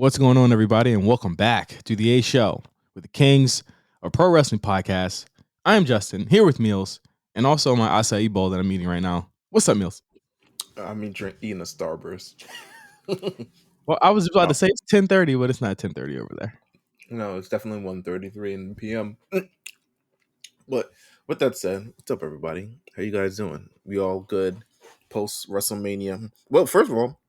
What's going on, everybody, and welcome back to the A Show with the Kings of Pro Wrestling Podcast. I am Justin, here with Meelz, and also my acai bowl that I'm eating right now. What's up, Meelz? I'm eating a Starburst. Well, I was about to say it's 10:30, but it's not 10:30 over there. No, it's definitely 1:33 in the PM. But with that said, what's up, everybody? How you guys doing? We all good post WrestleMania? Well, first of all,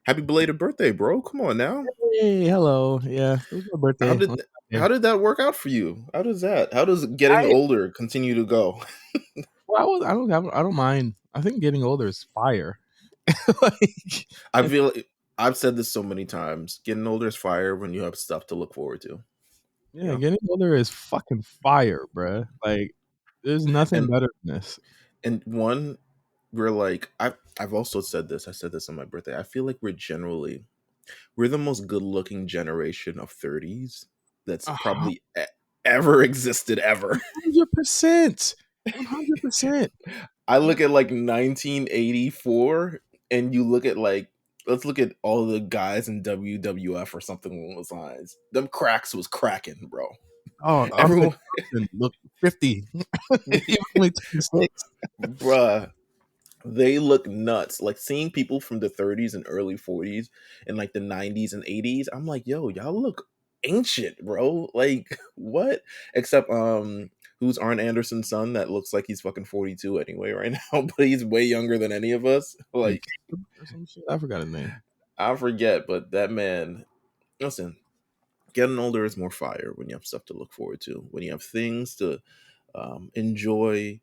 happy belated birthday, bro! Come on now. Hey, hello. Yeah, it was my birthday. How did that work out for you? How does getting older continue to go? Well, I don't mind. I think getting older is fire. I feel I've said this so many times. Getting older is fire when you have stuff to look forward to. Yeah, getting older is fucking fire, bruh. Like, there's nothing better than this. And one, we're like, I've also said this. I said this on my birthday. I feel like we're the most good looking generation of 30s that's probably ever existed ever. 100%. 100%. I look at like 1984, and you look at let's look at all the guys in WWF or something along those lines. Them cracks was cracking, bro. Oh, everyone look 50. Only 26. Bruh. They look nuts. Like seeing people from the 30s and early 40s and like the 90s and 80s, I'm like, yo, y'all look ancient, bro. Like, what? Except who's Arn Anderson's son that looks like he's fucking 42 anyway right now, but he's way younger than any of us. Like, I forgot his name. I forget, but that man, listen, getting older is more fire when you have stuff to look forward to, when you have things to enjoy,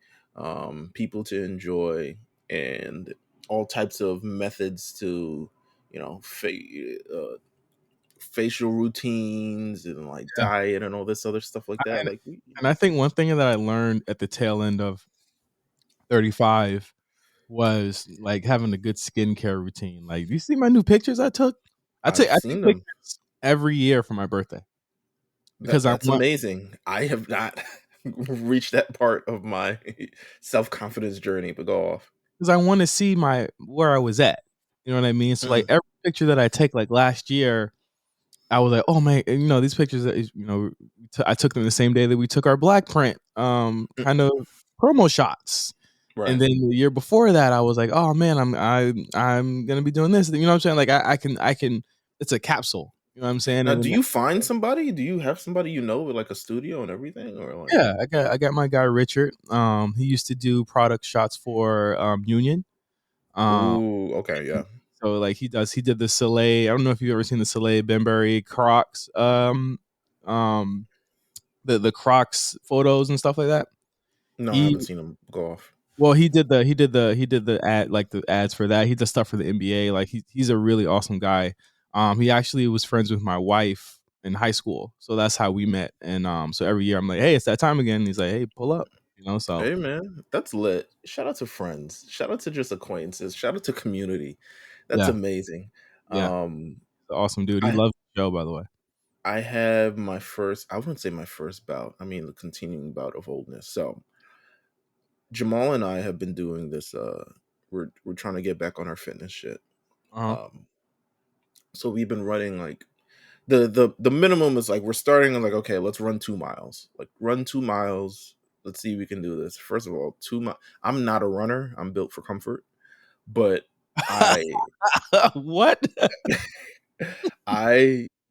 people to enjoy, and all types of methods to, facial routines and like diet and all this other stuff like that. And I think one thing that I learned at the tail end of 35 was like having a good skincare routine. Like, do you see my new pictures I took? I take pictures every year for my birthday. Because that's amazing. I have not reached that part of my self-confidence journey, but go off. Because I want to see where I was at. You know what I mean? So like every picture that I take, like last year, I was like, oh man, these pictures that I took them the same day that we took our black print kind of promo shots. Right. And then the year before that, I was like, oh man, I'm gonna be doing this. You know what I'm saying? Like I can. It's a capsule. You know what I'm saying? Now, do you find somebody? Do you have somebody with like a studio and everything, or like? Yeah, I got my guy Richard. He used to do product shots for Union. Ooh, okay, yeah. So like he did the Soleil. I don't know if you've ever seen the Soleil Benbury Crocs, the Crocs photos and stuff like that. No, I haven't seen him go off. Well, he did the ad, like the ads for that. He does stuff for the NBA. Like he's a really awesome guy. He actually was friends with my wife in high school, so that's how we met. And so every year I'm like, hey, it's that time again. And he's like, hey, pull up. So hey man, that's lit. Shout out to friends. Shout out to just acquaintances. Shout out to community. That's amazing. Yeah, awesome dude. He loves the show, by the way. I have my first. I wouldn't say my first bout. I mean, the continuing bout of oldness. So Jamal and I have been doing this. We're trying to get back on our fitness shit. So we've been running like the minimum is like we're starting on like, okay, let's run 2 miles. Like run 2 miles. Let's see if we can do this. First of all, 2 miles. I'm not a runner. I'm built for comfort. But what?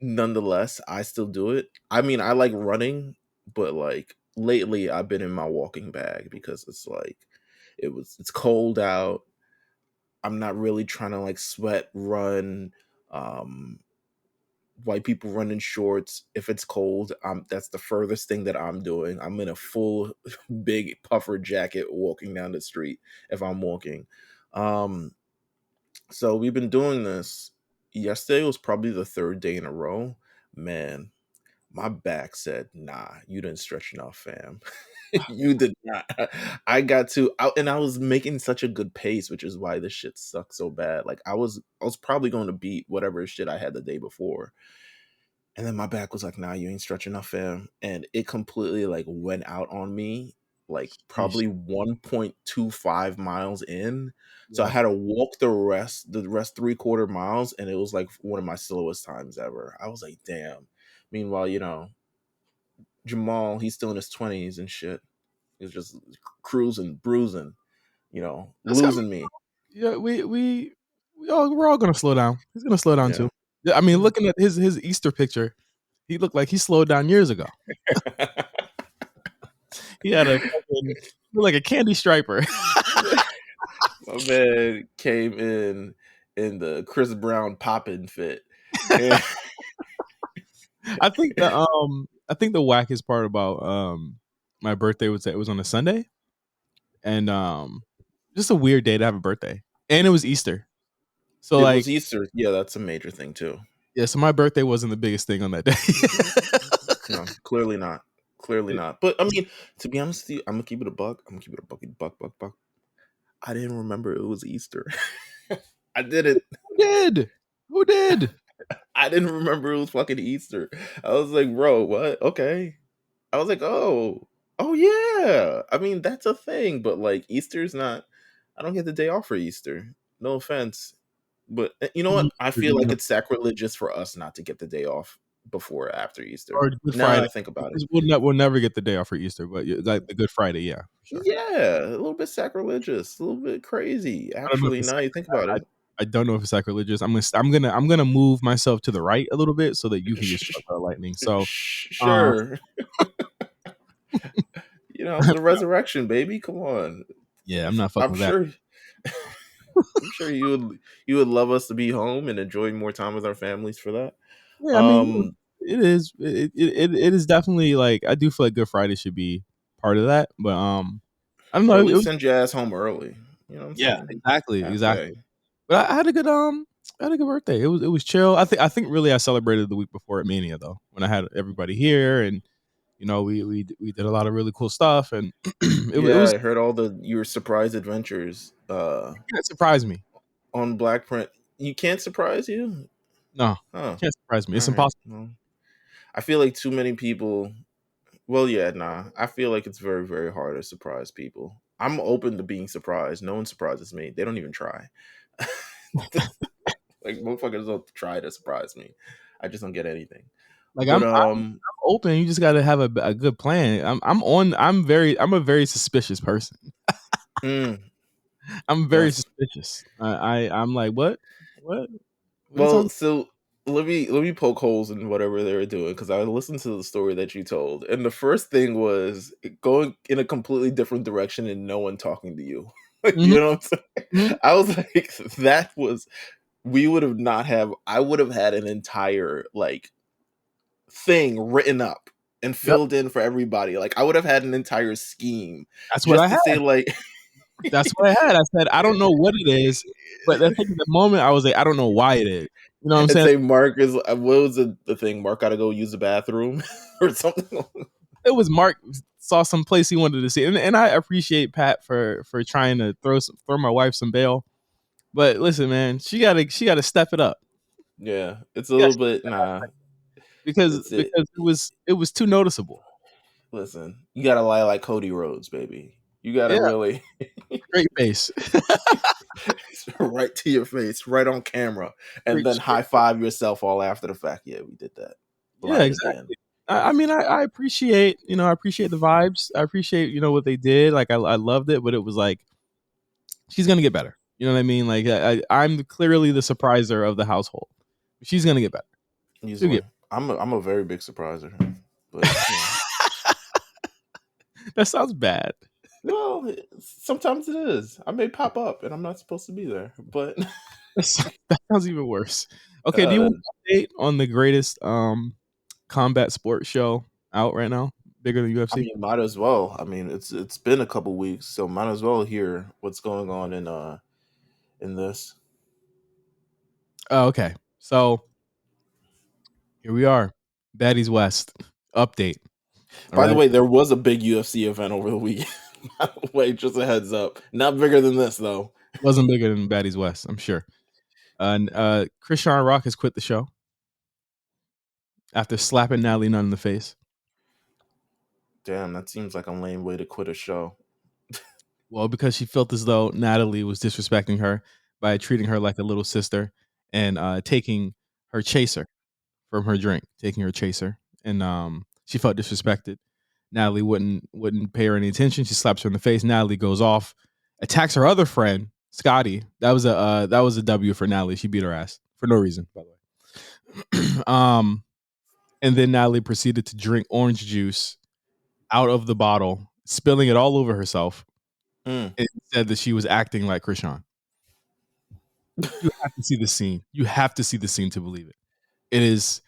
Nonetheless, I still do it. I mean, I like running, but like lately I've been in my walking bag because it's like it's cold out. I'm not really trying to like sweat run. White people run in shorts. If it's cold, that's the furthest thing that I'm doing. I'm in a full big puffer jacket walking down the street if I'm walking. So we've been doing this. Yesterday was probably the 3rd day in a row. Man, my back said, nah, you didn't stretch enough, fam. You did not. I got to out, and I was making such a good pace, which is why this shit sucks so bad. Like I was probably going to beat whatever shit I had the day before. And then my back was like, nah, you ain't stretching enough, fam. And it completely like went out on me like Yeesh. probably 1.25 miles in. So I Yeah. had to walk the rest 3/4 miles, and it was like one of my slowest times ever. I was like, damn. Meanwhile, Jamal, he's still in his 20s and shit. He's just cruising, bruising, That's I mean, losing me. yeah, we're all gonna slow down. He's gonna slow down Yeah. too. Yeah, I mean, Yeah. looking at his Easter picture, he looked like he slowed down years ago. He had a fucking looked like a candy striper. My man came in the Chris Brown poppin' fit. And I think the wackest part about my birthday was that it was on a Sunday, and just a weird day to have a birthday, and it was Easter. So it like, was Easter. Yeah, that's a major thing too. yeah, so my birthday wasn't the biggest thing on that day. No, clearly not. Clearly not. But I mean, to be honest with you, I'm gonna keep it a buck. I'm gonna keep it a buck. I didn't remember it was Easter. I didn't. Who did? Who did? I didn't remember it was fucking Easter. I was like, bro, what? Okay. I was like, oh yeah. I mean, that's a thing, but like Easter's not. I don't get the day off for Easter. No offense, but you know what? I feel like it's sacrilegious for us not to get the day off before or after Easter. Or Good Now Friday. I think about it. Because we'll never get the day off for Easter, but like the Good Friday, yeah, for sure. Yeah, a little bit sacrilegious, a little bit crazy. I don't know if Actually, it's now you think about I, it. I don't know if it's sacrilegious. I'm gonna move myself to the right a little bit so that you can get struck by lightning. So, uh, Sure, the resurrection, baby. Come on. yeah, I'm not fucking I'm with that. sure. I'm sure you would love us to be home and enjoy more time with our families for that. Yeah, I mean, Um, it is. It is definitely like I do feel like Good Friday should be part of that, but I don't or know. at It least was send your ass home early. You know what I'm yeah, saying? exactly. Halfway. But I had a good birthday. It was chill. I think really I celebrated the week before at Mania though, when I had everybody here and we did a lot of really cool stuff and it Yeah, was I heard all your surprise adventures. it surprised me. On Black Print. You can't surprise you? No, Huh. can't surprise me. All It's right. impossible. Well, I feel like too many people. Well, yeah, nah. I feel like it's very, very hard to surprise people. I'm open to being surprised. No one surprises me. They don't even try. Like motherfuckers don't try to surprise me. I just don't get anything. Like But I'm open. You just got to have a good plan. I'm a very suspicious person. mm, I'm very yes. suspicious. I'm like what are you Well, talking? so let me poke holes in whatever they were doing because I listened to the story that you told, and the first thing was going in a completely different direction and no one talking to you. Mm-hmm, You know what I'm mm-hmm. saying? I was like, that was we would have not have. I would have had an entire like thing written up and Yep, filled in for everybody. Like I would have had an entire scheme that's what I just to had. say like That's what I had. I said I don't know what it is, but I think at the moment I was like I don't know why it is. You know what I'm and saying? say Mark is what was the thing? Mark got to go use the bathroom or something. It was Mark saw some place he wanted to see, and I appreciate Pat for trying to throw my wife some bail. But listen, man, she gotta step it up. Yeah, it's a She gotta little step bit it up nah. because It's it. it was too noticeable. Listen, you gotta lie like Cody Rhodes, baby. You gotta Yeah, really straight face, right to your face, right on camera, and then straight. high five yourself all after the fact. Yeah, we did that. Yeah, Lied again. exactly. I mean, I appreciate I appreciate the vibes. I appreciate what they did. Like I loved it, but it was like she's gonna get better. You know what I mean? Like I'm clearly the surpriser of the household. She's gonna get better. She'll Easily. get. I'm a very big surpriser, but That sounds bad. well, sometimes it is. I may pop up and I'm not supposed to be there, but That sounds even worse. Okay, do you uh, want an update on the greatest combat sports show out right now? Bigger than I UFC? mean, might as well. I mean, it's been a couple weeks, so might as well hear what's going on in this. Oh, okay. So here we are. Baddies West update. All By the right. way, there was a big UFC event over the weekend. By the way, just a heads up. Not bigger than this though. Wasn't bigger than Baddies West, I'm sure. And Christian Rock has quit the show after slapping Natalie Nunn in the face. Damn, that seems like a lame way to quit a show. Well, because she felt as though Natalie was disrespecting her by treating her like a little sister and taking her chaser from her drink, taking her chaser, and she felt disrespected. Natalie wouldn't pay her any attention. She slaps her in the face. Natalie goes off, attacks her other friend, Scotty. That was a W for Natalie. She beat her ass for no reason, by the way. And then Natalie proceeded to drink orange juice out of the bottle, spilling it all over herself, Mm. and said that she was acting like Krishan. You have to see the scene. You have to see the scene to believe it. It is.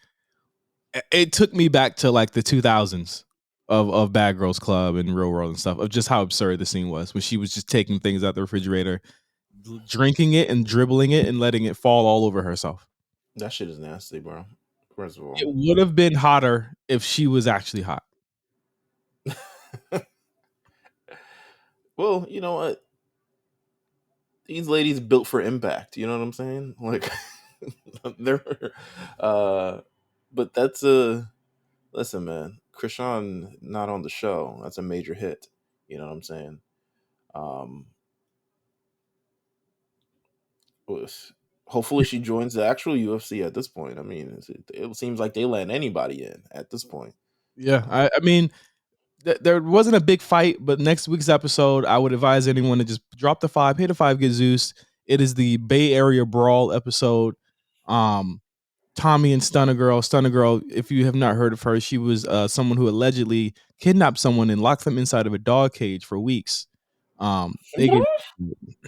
It took me back to like the 2000s of Bad Girls Club and Real World and stuff, of just how absurd the scene was when she was just taking things out the refrigerator, drinking it and dribbling it and letting it fall all over herself. That shit is nasty, bro. First of all. It would have been hotter if she was actually hot. Well, you know what? These ladies built for impact. You know what I'm saying? Like, they're, but that's a listen, man. Krishan not on the show. That's a major hit. You know what I'm saying? Um, hopefully she joins the actual UFC at this point. I mean, it seems like they let anybody in at this point. Yeah, I mean, there wasn't a big fight, but next week's episode, I would advise anyone to just drop the 5, pay the 5, get Zeus. It is the Bay Area Brawl episode. Tommy and Stunner Girl. Stunner Girl, if you have not heard of her, she was someone who allegedly kidnapped someone and locked them inside of a dog cage for weeks. They get,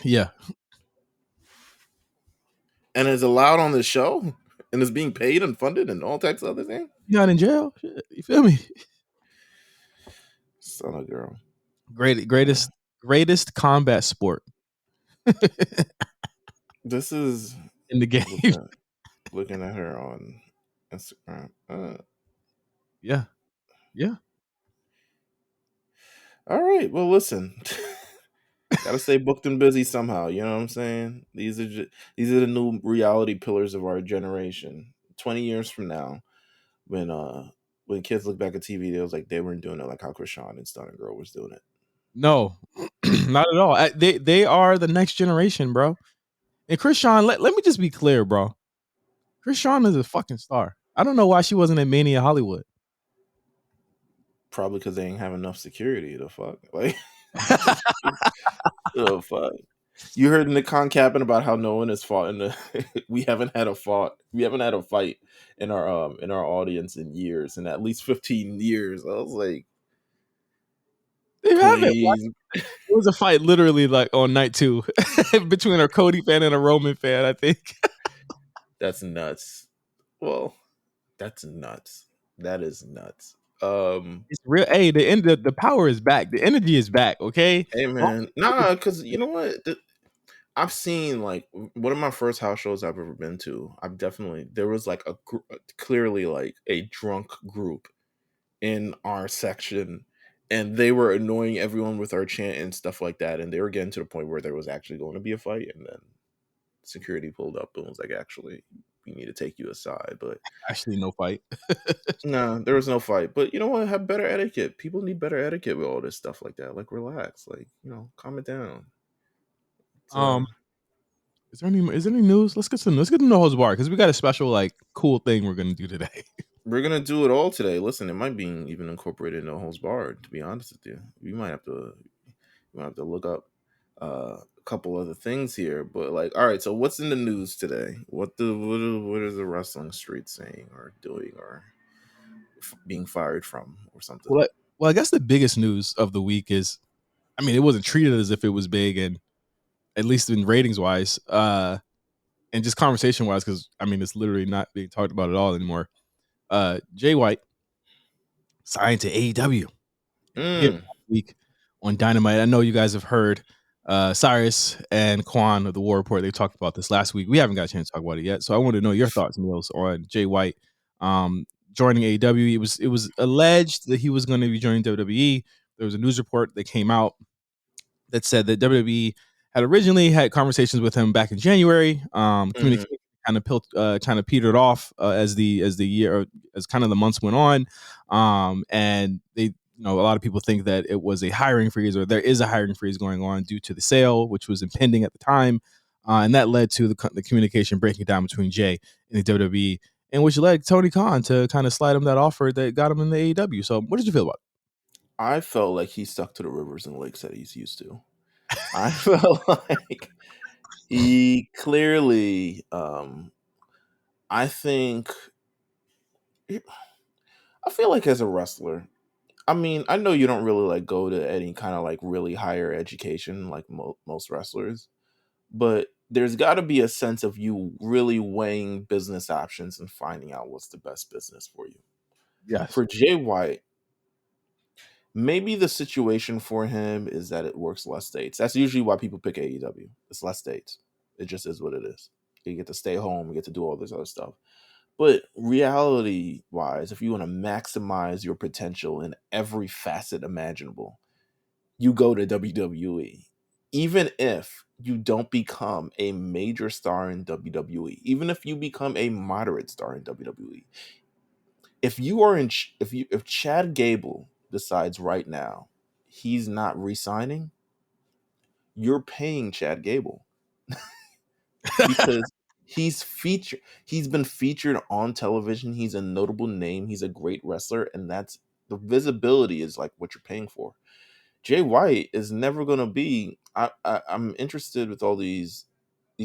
yeah, And is allowed on the show and is being paid and funded and all types of other things. not in jail. Shit, you feel me? Son of girl. Greatest combat sport This is in the game. looking at her on Instagram. Yeah. All right. Well, listen. Gotta stay booked and busy somehow. You know what I'm saying? These are the new reality pillars of our generation. 20 years from now, when kids look back at TV, they was like they weren't doing it like how Krishan and Stunner Girl was doing it. No, not at all. They are the next generation, bro. And Krishan, let me just be clear, bro. Krishan is a fucking star. I don't know why she wasn't in Mania Hollywood. Probably because they ain't have enough security. The fuck, like, the fuck. You heard Nick Khan capping about how no one has fought in the. We haven't had a fight in our audience in years, in at least 15 years. I was like, They haven't. please. It was a fight literally like on night 2 between a Cody fan and a Roman fan, I think. That's nuts. Well, that's nuts. That is nuts. It's real. Hey, the power is back. The energy is back. Okay. Hey man, nah, because you know what? I've seen like one of my first house shows I've ever been to. There was like clearly like a drunk group in our section, and they were annoying everyone with our chant and stuff like that. And they were getting to the point where there was actually going to be a fight, and then security pulled up and was like, "Actually, we need to take you aside." But Actually, no fight. no, there was no fight. But you know what? Have better etiquette. People need better etiquette with all this stuff like that. Like, relax. Like, calm it down. Is there any news? Let's get to No Holds Barred because we got a special like cool thing we're gonna do today. We're gonna do it all today. Listen, it might be even incorporated in No Holds Barred. To be honest with you, you might have to look up a couple other things here. But like, all right. So what's in the news today? What is the wrestling street saying or doing or being fired from or something? Well, I guess the biggest news of the week is, I mean, it wasn't treated as if it was big, and at least in ratings wise, and just conversation wise, because I mean, it's literally not being talked about at all anymore. Jay White signed to AEW last week on Dynamite. I know you guys have heard Cyrus and Quan of the War Report. They talked about this last week. We haven't got a chance to talk about it yet, so I want to know your thoughts, Meelz, on Jay White joining AEW. It was alleged that he was going to be joining WWE. There was a news report that came out that said that WWE had originally had conversations with him back in January. Communication kind of petered off as the year, as kind of the months went on, and a lot of people think that it was a hiring freeze, or there is a hiring freeze going on due to the sale, which was impending at the time, and that led to the communication breaking down between Jay and the WWE, and which led Tony Khan to kind of slide him that offer that got him in the AEW. So, what did you feel about it? I felt like he stuck to the rivers and lakes that he's used to. I felt like he clearly, I think, I feel like as a wrestler, I mean, I know you don't really like go to any kind of like really higher education like most wrestlers, but there's got to be a sense of you really weighing business options and finding out what's the best business for you. Yes. For Jay White, maybe the situation for him is that it works less states. That's usually why people pick AEW. It's less states. It just is what it is. You get to stay home, you get to do all this other stuff. But reality wise, if you want to maximize your potential in every facet imaginable, you go to WWE. Even if you don't become a major star in WWE, even if you become a moderate star in WWE, if you are in, if Chad Gable decides right now he's not re-signing, you're paying Chad Gable because he's been featured on television. He's a notable name. He's a great wrestler, and that's the visibility is like what you're paying for. Jay White is never going to be. I'm interested with all these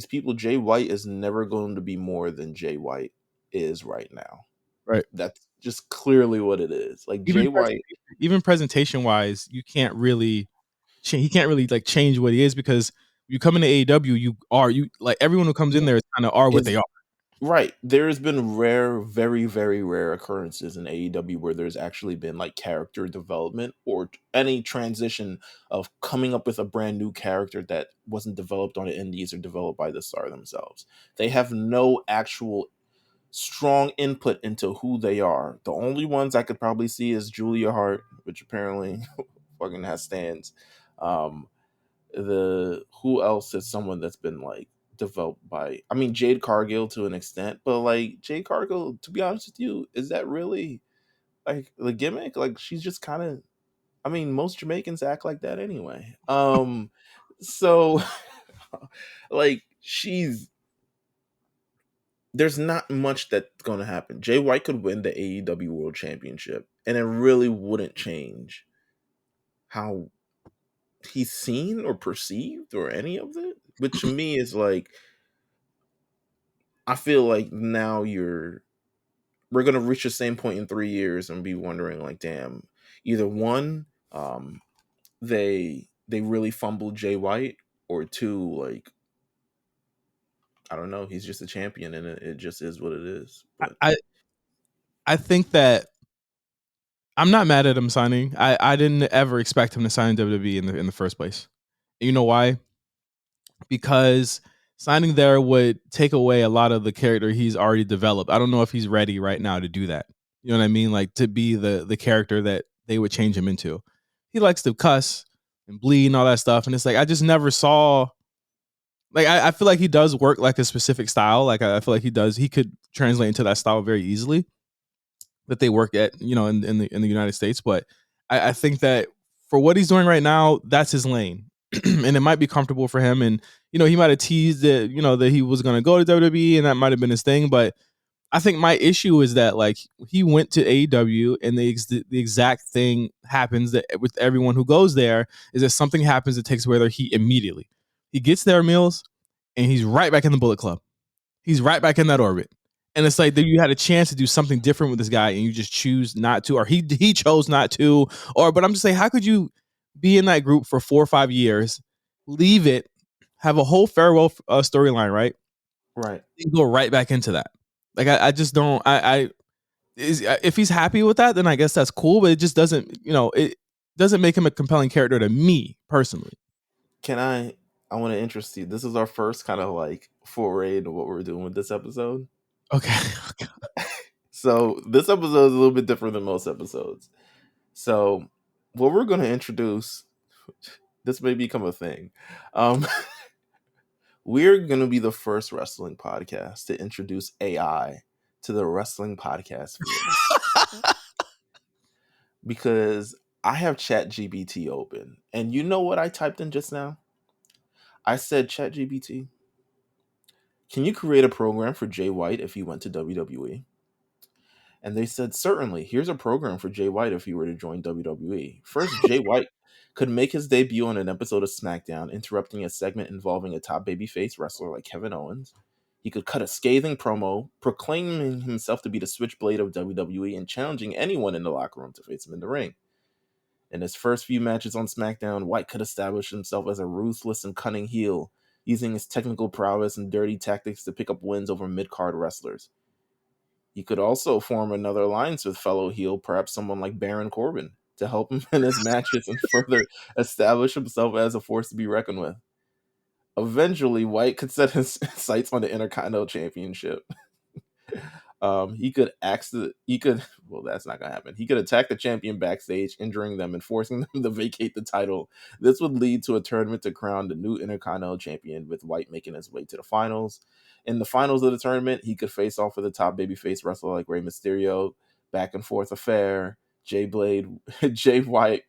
people. Jay White is never going to be more than Jay White is right now. Right. That's just clearly what it is. Like Even Jay White, presentation wise, you can't really he can't really like change what he is, because you come into AEW, you like everyone who comes in there kind of are what is they are. right. There's been rare, very, very rare occurrences in AEW where there's actually been like character development or any transition of coming up with a brand new character that wasn't developed on the indies or developed by the star themselves. They have no actual strong input into who they are. The only ones I could probably see is Julia Hart, which apparently fucking has stands. Um, the who else is someone that's been like developed by, I mean, Jade Cargill to an extent, but like Jade Cargill, to be honest with you, is that really like the gimmick? Like she's just kind of, I mean, most Jamaicans act like that anyway. So like there's not much that's going to happen. Jay White could win the AEW World Championship, and it really wouldn't change how he's seen or perceived or any of it. Which to me is like, I feel like now we're gonna reach the same point in 3 years and be wondering like, damn, either one, they really fumbled Jay White, or two, like, I don't know, he's just a champion and it just is what it is. But I think that I'm not mad at him signing. I didn't ever expect him to sign WWE in the first place. You know why? Because signing there would take away a lot of the character he's already developed. I don't know if he's ready right now to do that. You know what I mean? Like to be the character that they would change him into. He likes to cuss and bleed and all that stuff. And it's like I just never saw, like I feel like he does work like a specific style. Like I feel like he could translate into that style very easily that they work at, in the United States. But I think that for what he's doing right now, that's his lane. And it might be comfortable for him. And, he might have teased that, that he was going to go to WWE and that might have been his thing. But I think my issue is that like he went to AEW and the exact thing happens that with everyone who goes there is that something happens that takes away their heat immediately. He gets there, Meelz, and he's right back in the Bullet Club. He's right back in that orbit. And it's like that you had a chance to do something different with this guy and you just choose not to, or he chose not to, but I'm just saying, how could you be in that group for 4 or 5 years, leave it, have a whole farewell storyline, right? right. And go right back into that. Like I just don't. If he's happy with that, then I guess that's cool. But it just doesn't. It doesn't make him a compelling character to me personally. Can I want to interest you. This is our first kind of like foray into what we're doing with this episode. Okay. So this episode is a little bit different than most episodes. So what we're going to introduce, this may become a thing. We're going to be the first wrestling podcast to introduce AI to the wrestling podcast field. Because I have ChatGPT open, and you know what I typed in just now? I said, ChatGPT, can you create a program for Jay White if he went to WWE? And they said, certainly, here's a program for Jay White if he were to join WWE. First, Jay White could make his debut on an episode of SmackDown, interrupting a segment involving a top babyface wrestler like Kevin Owens. He could cut a scathing promo, proclaiming himself to be the switchblade of WWE and challenging anyone in the locker room to face him in the ring. In his first few matches on SmackDown, White could establish himself as a ruthless and cunning heel, using his technical prowess and dirty tactics to pick up wins over mid-card wrestlers. He could also form another alliance with fellow heel, perhaps someone like Baron Corbin, to help him in his matches and further establish himself as a force to be reckoned with. Eventually, White could set his sights on the Intercontinental Championship. He could well, that's not gonna happen. He could attack the champion backstage, injuring them and forcing them to vacate the title. This would lead to a tournament to crown the new Intercontinental Champion, with White making his way to the finals. In the finals of the tournament, he could face off with a top babyface wrestler like Rey Mysterio. Back and forth affair. Jay White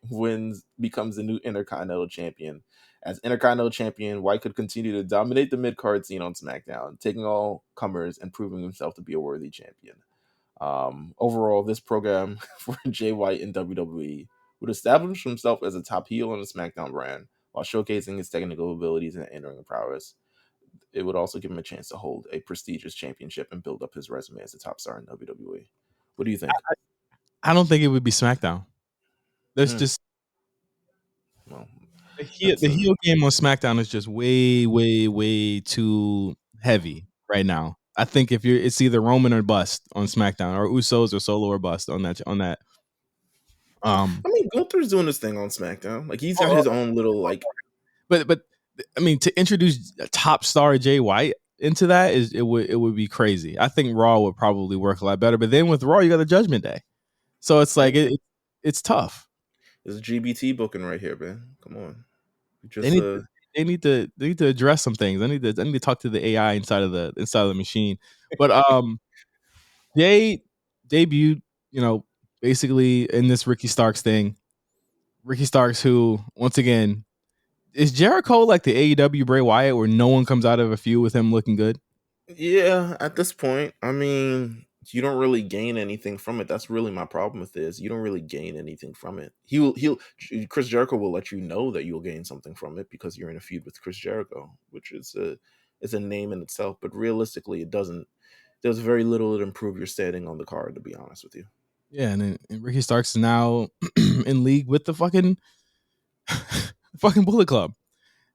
becomes the new Intercontinental Champion. As Intercontinental Champion, White could continue to dominate the mid-card scene on SmackDown, taking all comers and proving himself to be a worthy champion. Overall, this program for Jay White in WWE would establish himself as a top heel on the SmackDown brand while showcasing his technical abilities and in-ring prowess. It would also give him a chance to hold a prestigious championship and build up his resume as a top star in WWE. What do you think? I don't think it would be SmackDown. There's just Well, the heel game on SmackDown is just way, way, way too heavy right now. I think it's either Roman or bust on SmackDown, or Usos or Solo or bust on that. I mean, Gunther's doing his thing on SmackDown. Like, he's got his own little like. But I mean, to introduce a top star Jay White into that it would be crazy. I think Raw would probably work a lot better. But then with Raw, you got the Judgment Day, so it's like it's tough. There's a GBT booking right here, man. Come on, They need to address some things. I need to talk to the AI inside of the machine. But Jay debuted, basically in this Ricky Starks thing. Ricky Starks, who once again is Jericho like the AEW Bray Wyatt, where no one comes out of a feud with him looking good. Yeah, at this point, I mean, you don't really gain anything from it. That's really my problem with this. You don't really gain anything from it. Chris Jericho will let you know that you'll gain something from it because you're in a feud with Chris Jericho, which is a name in itself. But realistically, it doesn't. There's very little to improve your standing on the card, to be honest with you. Yeah, and Ricky Starks is now in league with the fucking Bullet Club,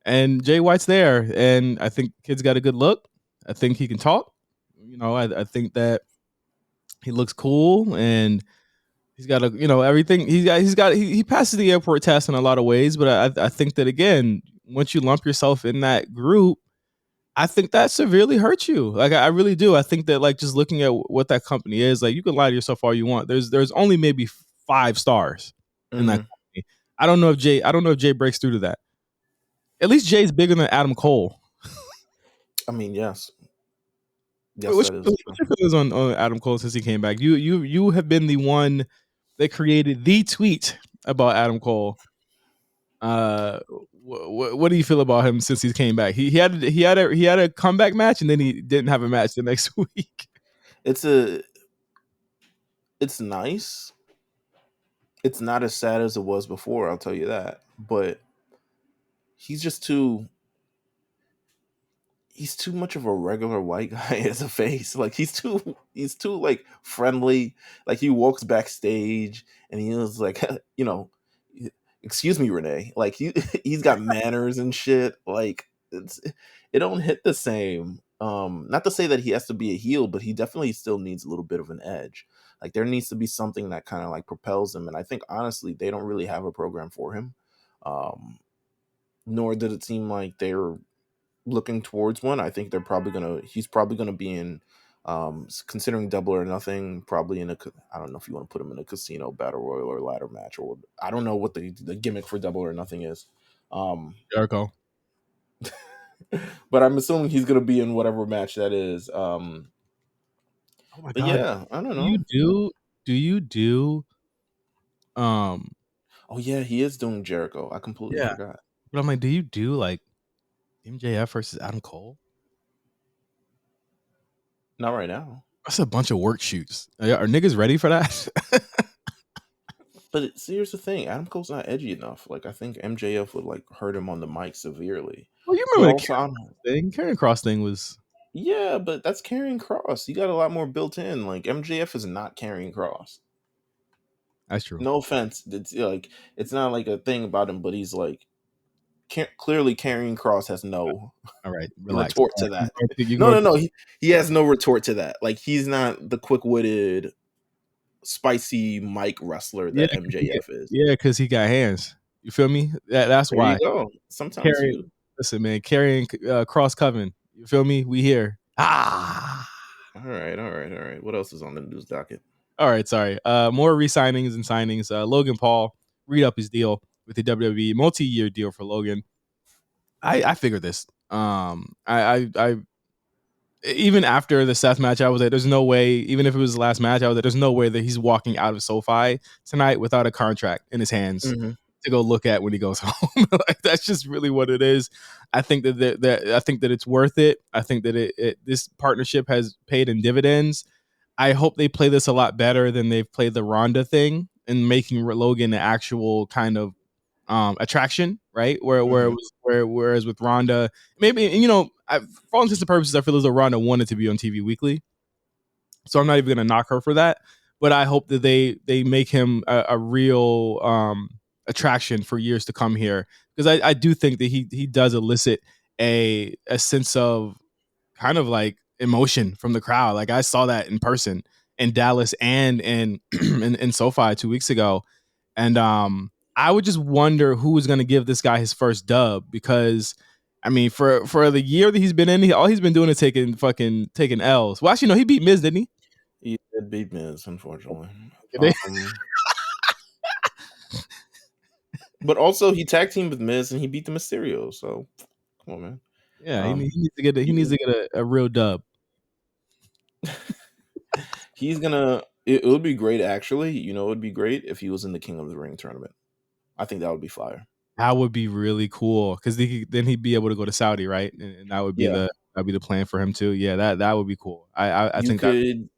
and Jay White's there, and I think kid's got a good look. I think he can talk. I think that he looks cool, and he's got everything. He passes the airport test in a lot of ways, but I think that again, once you lump yourself in that group, I think that severely hurts you. Like I really do. I think that like just looking at what that company is, like you can lie to yourself all you want. There's only maybe 5 stars in that company. I don't know if Jay breaks through to that. At least Jay's bigger than Adam Cole. I mean, yes. Yes, what's your feelings on Adam Cole since he came back? You have been the one that created the tweet about Adam Cole. What do you feel about him since he came back? He had a comeback match, and then he didn't have a match the next week. It's nice. It's not as sad as it was before, I'll tell you that. But he's too much of a regular white guy as a face. Like he's too like friendly. Like he walks backstage and he was like, excuse me, Renee. Like he's got manners and shit. Like it don't hit the same. Not to say that he has to be a heel, but he definitely still needs a little bit of an edge. Like there needs to be something that kind of like propels him. And I think honestly, they don't really have a program for him. Nor did it seem like they're looking towards one. I think he's probably gonna be in, considering Double or Nothing, probably in I don't know if you want to put him in a casino battle royal or ladder match, or I don't know what the gimmick for Double or Nothing is. Jericho. But I'm assuming he's gonna be in whatever match that is. Oh my but god. yeah, I don't know. Do you do Oh yeah, he is doing Jericho. I completely Yeah, forgot. but I'm like, do you do like MJF versus Adam Cole? Not right now. That's a bunch of work shoots. Are niggas ready for that? But see, here's the thing: Adam Cole's not edgy enough. Like I think MJF would like hurt him on the mic severely. Well, you But remember the also, I don't know. Karrion Cross thing was. Yeah, but that's carrying Cross. You got a lot more built in. Like MJF is not carrying Cross. That's true. No offense, it's like it's not like a thing about him, but he's like clearly carrying Cross has no All right, relax. retort All to right, that. you No, going no, through. no. He has no retort to that. Like he's not the quick witted, spicy mic wrestler Yeah, that MJF is. yeah, because he got hands. You feel me? That's There you why. go. Sometimes Carrying, you. listen, man, carrying Cross Coven. You feel me? We here. Ah. All right, all right, all right. What else is on the news docket? All right, sorry. More re-signings and signings. Logan Paul read up his deal with the WWE, multi-year deal for Logan. I figured this. I even after the Seth match, I was like, there's no way, even if it was the last match, I was like, there's no way that he's walking out of SoFi tonight without a contract in his hands Mm-hmm. to go look at when he goes home. Like, that's just really what it is. I think I think that it's worth it. I think that this partnership has paid in dividends. I hope they play this a lot better than they've played the Ronda thing and making Logan an actual kind of attraction, right? Where it Mm-hmm. was whereas with Ronda, maybe for all intents and purposes, I feel as though Ronda wanted to be on TV weekly, so I'm not even going to knock her for that. But I hope that they make him a real attraction for years to come here, because I do think that he does elicit a sense of kind of like emotion from the crowd. Like I saw that in person in Dallas and in SoFi 2 weeks ago, and I would just wonder who was going to give this guy his first dub, because I mean for the year that he's been in, all he's been doing is taking L's. Well, actually, no, he beat Miz, didn't he? He did beat Miz, unfortunately. Did they? But also he tag teamed with Miz and he beat the Mysterio. So come on, man. Yeah, he Um, needs to get a real dub. he's gonna. It would be great, actually. You know, it would be great if he was in the King of the Ring tournament. I think that would be fire. That would be really cool, because then he'd be able to go to Saudi, right? And that would be Yeah, the plan for him too. Yeah, that would be cool. I you think that. could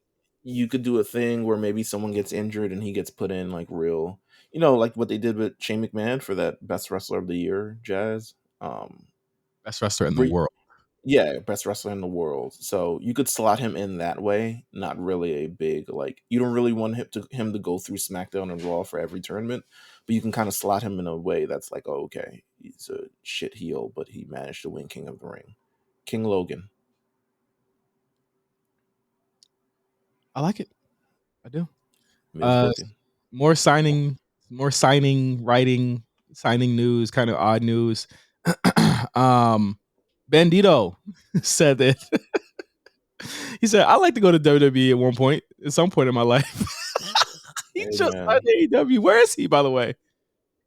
you could do a thing where maybe someone gets injured and he gets put in like real, like what they did with Shane McMahon for that Best Wrestler of the Year, Jazz. Um, Best wrestler in the where world. Yeah, best wrestler in the world. So you could slot him in that way. Not really a big like. You don't really want him to go through SmackDown and Raw for every tournament, but you can kind of slot him in a way that's like, oh, okay, he's a shit heel, but he managed to win King of the Ring, King Logan, I like it. I do. Miz Uh, booking. more writing, signing news, kind of odd news. Bandito said that he said, "I like to go to WWE at one point, at some point in my life." He Hey just signed man, AEW. Where is he, by the way?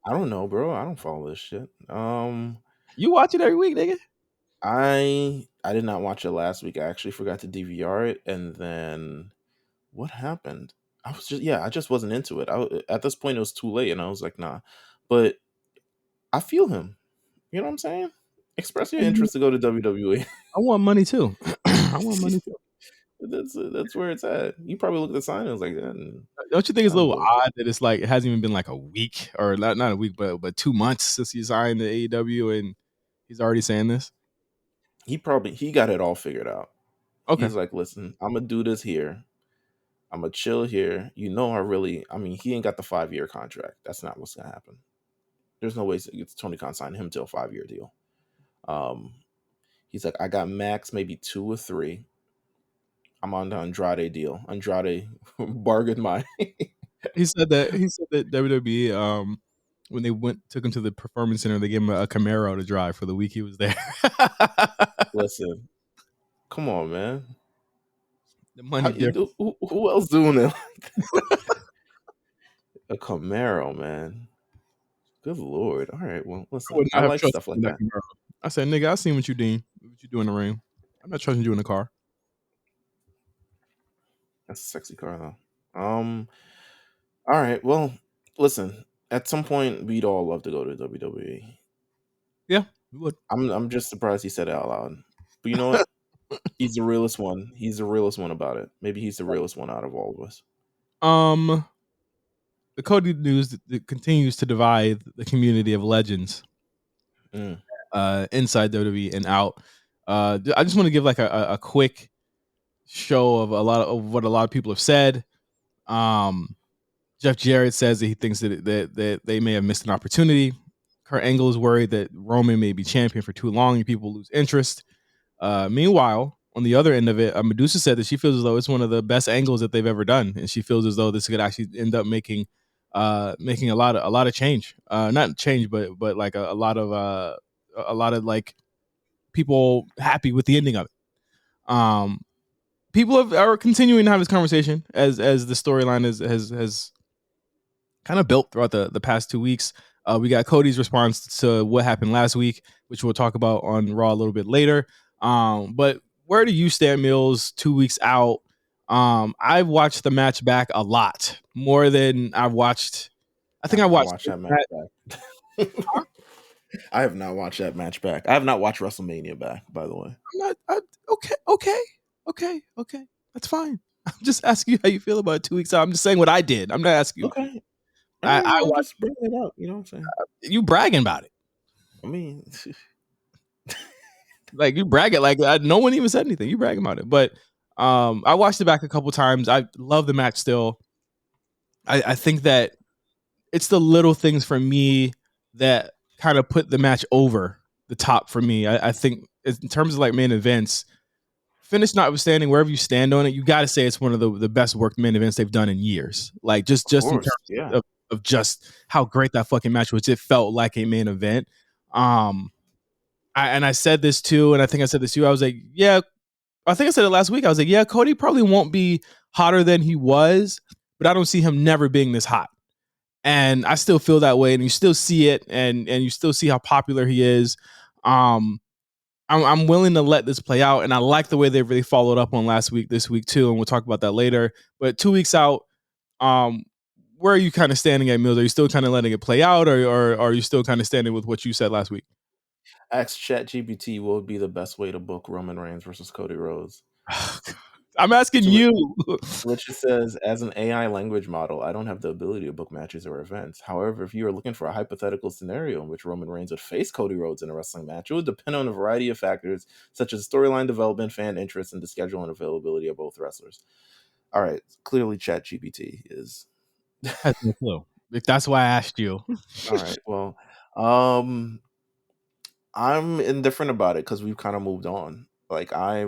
I don't know, bro. I don't follow this shit. You watch it every week, nigga. I did not watch it last week. I actually forgot to DVR it, and then what happened? I just wasn't into it. At this point, it was too late, and I was like, nah. But I feel him. You know what I'm saying? Express your interest to go to WWE. I want money too. I want money too. That's where it's at. You probably look at the sign and was like, Don't you think it's a I'm little good. odd that it's like it hasn't even been like a week, or not a week, but 2 months since he signed to AEW, and he's already saying this? He got it all figured out. Okay, He's like, listen, I'm gonna do this here. I'm gonna chill here. I mean, he ain't got the 5 year contract. That's not what's gonna happen. There's no way it's Tony Khan sign him to a 5 year deal. Um, he's like, I got max maybe 2 or 3. I'm on the Andrade deal. Andrade bargained my. he said that WWE, when they took him to the performance center, they gave him a Camaro to drive for the week he was there. Listen, come on, man. The money difference. Who else doing it? A Camaro, man. Good lord. All right. Well, I listen, would I not have like trusted stuff like in that that. Camaro. I said, nigga, I seen what you did, what you do in the ring. I'm not trusting you in the car. That's a sexy car, though. All right. Well, listen. At some point, we'd all love to go to WWE. Yeah, we would. I'm just surprised he said it out loud. But you know what? He's the realest one. He's the realest one about it. Maybe he's the realest one out of all of us. The Cody news that continues to divide the community of legends inside WWE and out. I just want to give like a quick show of what a lot of people have said. Jeff Jarrett says that he thinks that they may have missed an opportunity. Kurt Angle is worried that Roman may be champion for too long and people lose interest. Meanwhile, on the other end of it, Medusa said that she feels as though it's one of the best angles that they've ever done, and she feels as though this could actually end up making a lot of change. Not change, but like a lot of like people happy with the ending of it. People are continuing to have this conversation as the storyline has kind of built throughout the past 2 weeks. We got Cody's response to what happened last week, which we'll talk about on Raw a little bit later. But where do you stand, Meelz, 2 weeks out? I've watched the match back a lot, more than I've watched. I think I Not watched watched that match back. I have not watched that match back. I have not watched WrestleMania back, by the way. Okay. That's fine. I'm just asking you how you feel about it 2 weeks out. I'm just saying what I did. I'm not asking you. Okay. I I'm watched. just bringing it up. You know what I'm saying? You bragging about it. I mean, like you brag it like no one even said anything. You bragging about it, but I watched it back a couple times. I love the match still. I think that it's the little things for me that kind of put the match over the top for me. I think in terms of like main events, finish notwithstanding, wherever you stand on it, you got to say it's one of the best worked main events they've done in years. Like just in terms yeah. of just how great that fucking match was. It felt like a main event. I said this too, and I think I said this too. I was like, yeah, I think I said it last week. I was like, yeah, Cody probably won't be hotter than he was, but I don't see him never being this hot. And I still feel that way, and you still see it, and you still see how popular he is. I'm willing to let this play out, and I like the way they really followed up on last week, this week too, and we'll talk about that later. But 2 weeks out, where are you kind of standing at, Meelz? Are you still kind of letting it play out, or are you still kind of standing with what you said last week? Ask ChatGPT what would be the best way to book Roman Reigns versus Cody Rhodes. I'm asking you. Which says, as an AI language model, I don't have the ability to book matches or events. However, if you are looking for a hypothetical scenario in which Roman Reigns would face Cody Rhodes in a wrestling match, it would depend on a variety of factors, such as storyline development, fan interest, and the schedule and availability of both wrestlers. All right, clearly ChatGPT is... has no clue. That's why I asked you. All right, well, I'm indifferent about it because we've kind of moved on. Like I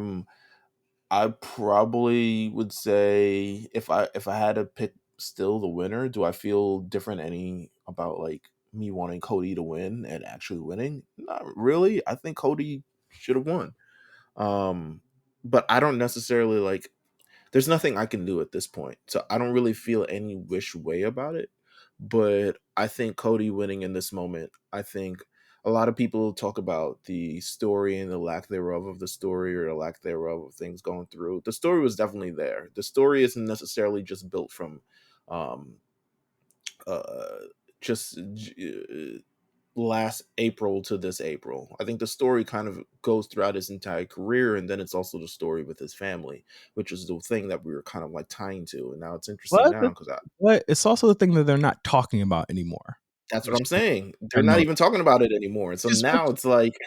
probably would say if I had to pick still the winner, do I feel different any about like me wanting Cody to win and actually winning? Not really. I think Cody should have won. But I don't necessarily like there's nothing I can do at this point. So I don't really feel any wish way about it. But I think Cody winning in this moment, I think a lot of people talk about the story and the lack thereof of the story or the lack thereof of things going through. The story was definitely there. The story isn't necessarily just built from um just last April to this April. I think the story kind of goes throughout his entire career, and then it's also the story with his family, which is the thing that we were kind of like tying to. And now it's interesting now because But it's also the thing that they're not talking about anymore. that's what I'm saying. They're not even talking about it anymore. So now it's like,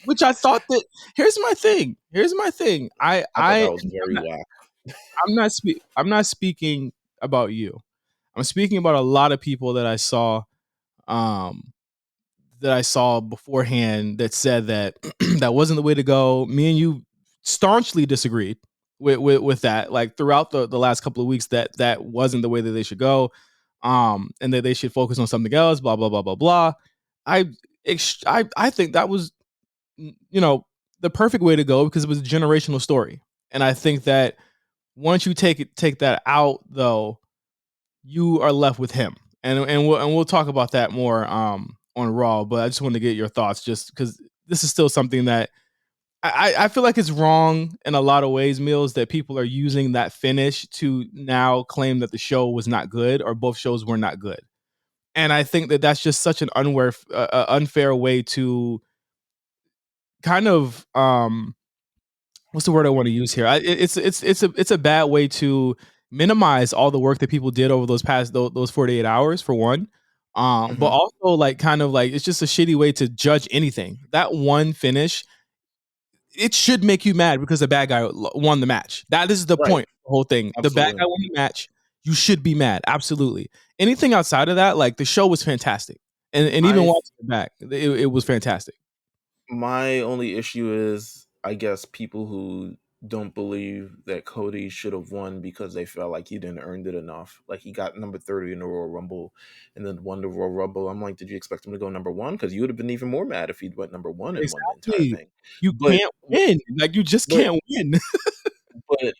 which I thought that. Here's my thing. I thought that was very whack. I'm not speaking about you. I'm speaking about a lot of people that I saw um beforehand that said that that wasn't the way to go. Me and you staunchly disagreed with that. Like throughout the last couple of weeks, that wasn't the way that they should go, and that they should focus on something else. Blah blah blah blah blah. I I think that was the perfect way to go because it was a generational story, and I think that once you take that out, though, you are left with him, and we'll talk about that more on Raw. But I just wanted to get your thoughts, just because this is still something that I feel like it's wrong in a lot of ways, Meelz, that people are using that finish to now claim that the show was not good or both shows were not good. And I think that that's just such an unfair way to kind of what's the word I want to use here? It's a bad way to minimize all the work that people did over those 48 hours for one. But Mhm. also like kind of like it's just a shitty way to judge anything. That one finish, it should make you mad because the bad guy won the match. That is the Right. point. The whole thing. The bad Absolutely. guy won the match. You should be mad. Absolutely. Anything outside of that, like the show was fantastic, and even I watching it back, it was fantastic. My only issue is, I guess, people who don't believe that Cody should have won because they felt like he didn't earn it enough. Like he got number 30 in the Royal Rumble and then won the Royal Rumble. I'm like, did you expect him to go number one? Because you would have been even more mad if he'd went number one and won the entire Exactly. thing. You But can't win. Like you just but can't win. but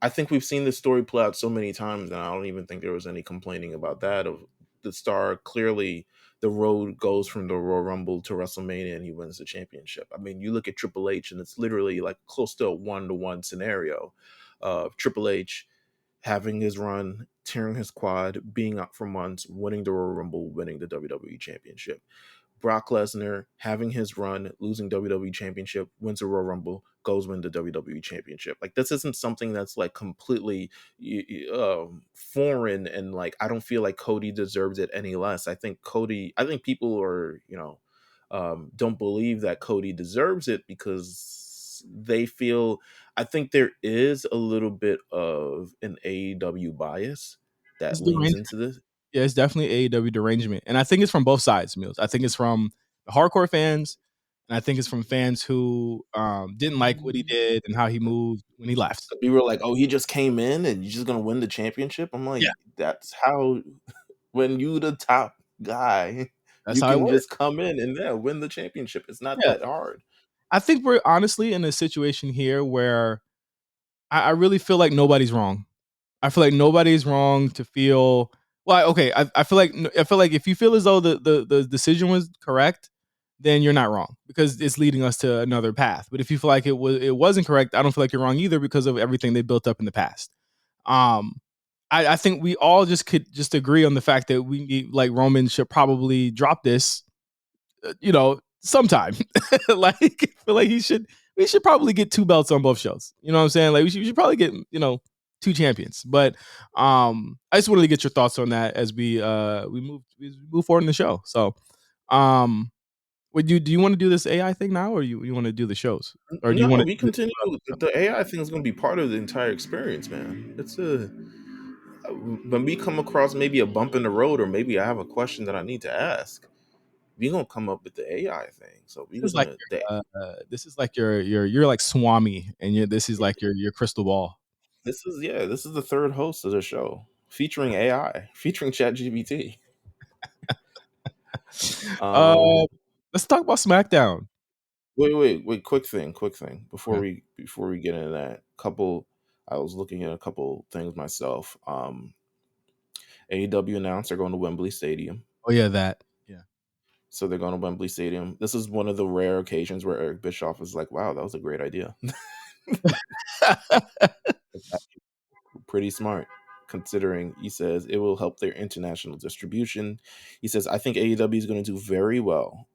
I think we've seen this story play out so many times, and I don't even think there was any complaining about that. Of the star, clearly, the road goes from the Royal Rumble to WrestleMania, and he wins the championship. I mean, you look at Triple H, and it's literally like close to a 1-to-1 scenario of Triple H having his run, tearing his quad, being out for months, winning the Royal Rumble, winning the WWE Championship. Brock Lesnar having his run, losing WWE Championship, wins the Royal Rumble, goes win the WWE Championship. Like this isn't something that's like completely foreign, and like I don't feel like Cody deserves it any less. I think people are don't believe that Cody deserves it because they feel. I think there is a little bit of an AEW bias that It's leans derangement. into this. Yeah, it's definitely AEW derangement, and I think it's from both sides, Meelz. I think it's from the hardcore fans, and I think it's from fans who didn't like what he did and how he moved when he left. People were like, "Oh, he just came in and you're just gonna win the championship." I'm like, Yeah, "That's how when you the top guy, that's you how it can works. just come in and win the championship. It's not Yeah, that hard." I think we're honestly in a situation here where I really feel like nobody's wrong. I feel like nobody's wrong to feel well. Okay, I feel like if you feel as though the decision was correct, then you're not wrong because it's leading us to another path. But if you feel like it wasn't correct, I don't feel like you're wrong either because of everything they built up in the past. Um, I think we all just could just agree on the fact that we need like Roman should probably drop this sometime. Like, I feel like we should probably get two belts on both shows. You know what I'm saying? Like, we should probably get, two champions. But I just wanted to get your thoughts on that as we move forward in the show. So, um, do you want to do this AI thing now, or you want to do the shows, or do you No, want we to? continue. The AI thing is going to be part of the entire experience, man. It's a when we come across maybe a bump in the road, or maybe I have a question that I need to ask. We gonna come up with the AI thing. So we This is like gonna the this is like you're like Swami, and this is like your crystal ball. this is the third host of the show featuring AI, featuring ChatGPT. Uh, Um, let's talk about SmackDown. wait, quick thing Okay. before we get into that. I was looking at a couple things myself. AEW announced they're going to Wembley Stadium. Oh yeah, that. Yeah. So they're going to Wembley Stadium. This is one of the rare occasions where Eric Bischoff is like, "Wow, that was a great idea." Pretty smart, considering he says it will help their international distribution. He says, "I think AEW is going to do very well.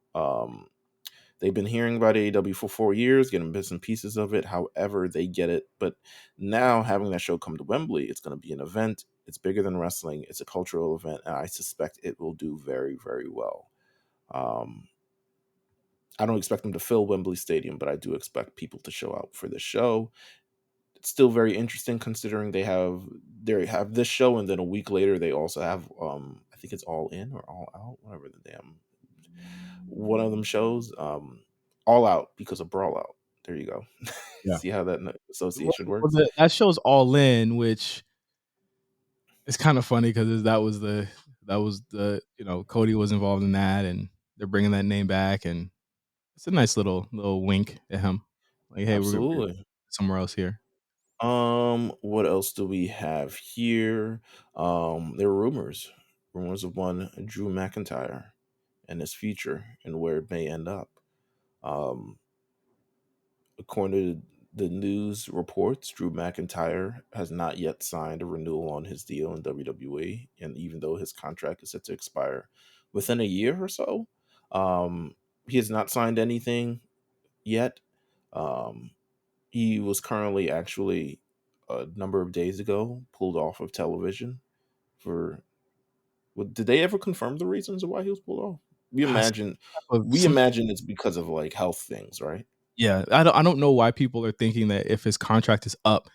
They've been hearing about AEW for 4 years, getting bits and pieces of it. However, they get it. But now having that show come to Wembley, it's going to be an event. It's bigger than wrestling. It's a cultural event, and I suspect it will do very, very well." Um, I don't expect them to fill Wembley Stadium, but I do expect people to show out for the show. It's still very interesting considering they have this show, and then a week later they also have I think it's All In or All Out, whatever the damn one of them shows. All Out because of Brawl Out. There you go. Yeah. See how that Well, association works? that show's All In, which is kind of funny because that was the Cody was involved in that, and they're bringing that name back, and it's a nice little wink at him, like, hey, we're Absolutely. somewhere else here. What else do we have here? There were rumors of one Drew McIntyre and his future and where it may end up. Um, according to The news reports Drew McIntyre has not yet signed a renewal on his deal in WWE, and even though his contract is set to expire within a year or so, um, he has not signed anything yet. Um, he was currently actually a number of days ago pulled off of television for. Did they ever confirm the reasons of why he was pulled off? We Some imagine, type of we some imagine it's because of like health things, right? Yeah, I don't know why people are thinking that if his contract is up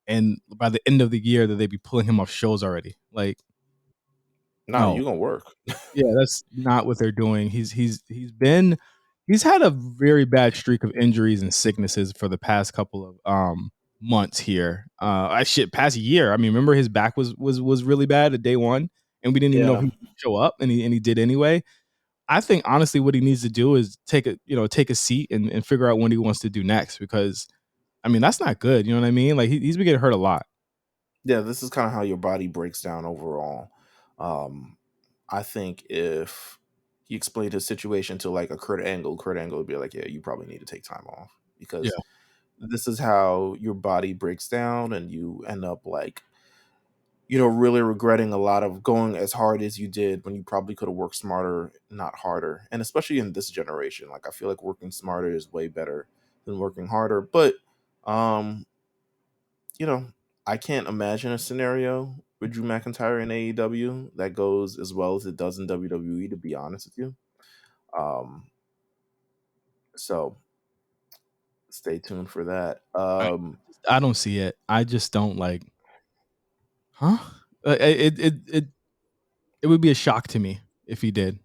and by the end of the year that they'd be pulling him off shows already. Like, Nah, no. you gonna work. Yeah, that's not what they're doing. He's had a very bad streak of injuries and sicknesses for the past couple of months here. I shit past year. I mean, remember his back was really bad at day one, and we didn't even know if Yeah. he would show up, and he did anyway. I think honestly, what he needs to do is take a seat and figure out what he wants to do next because I mean that's not good. You know what I mean? Like he's been getting hurt a lot. Yeah, this is kind of how your body breaks down overall. Um, I think if he explained his situation to like a Kurt Angle would be like, "Yeah, you probably need to take time off Yeah, because this is how your body breaks down, and you end up like, really regretting a lot of going as hard as you did when you probably could have worked smarter, not harder." And especially in this generation, like I feel like working smarter is way better than working harder. But um, you know, I can't imagine a scenario with Drew McIntyre in AEW that goes as well as it does in WWE, to be honest with you. Um, so stay tuned for that. I don't see it. I just don't like. Huh? It it would be a shock to me if he did.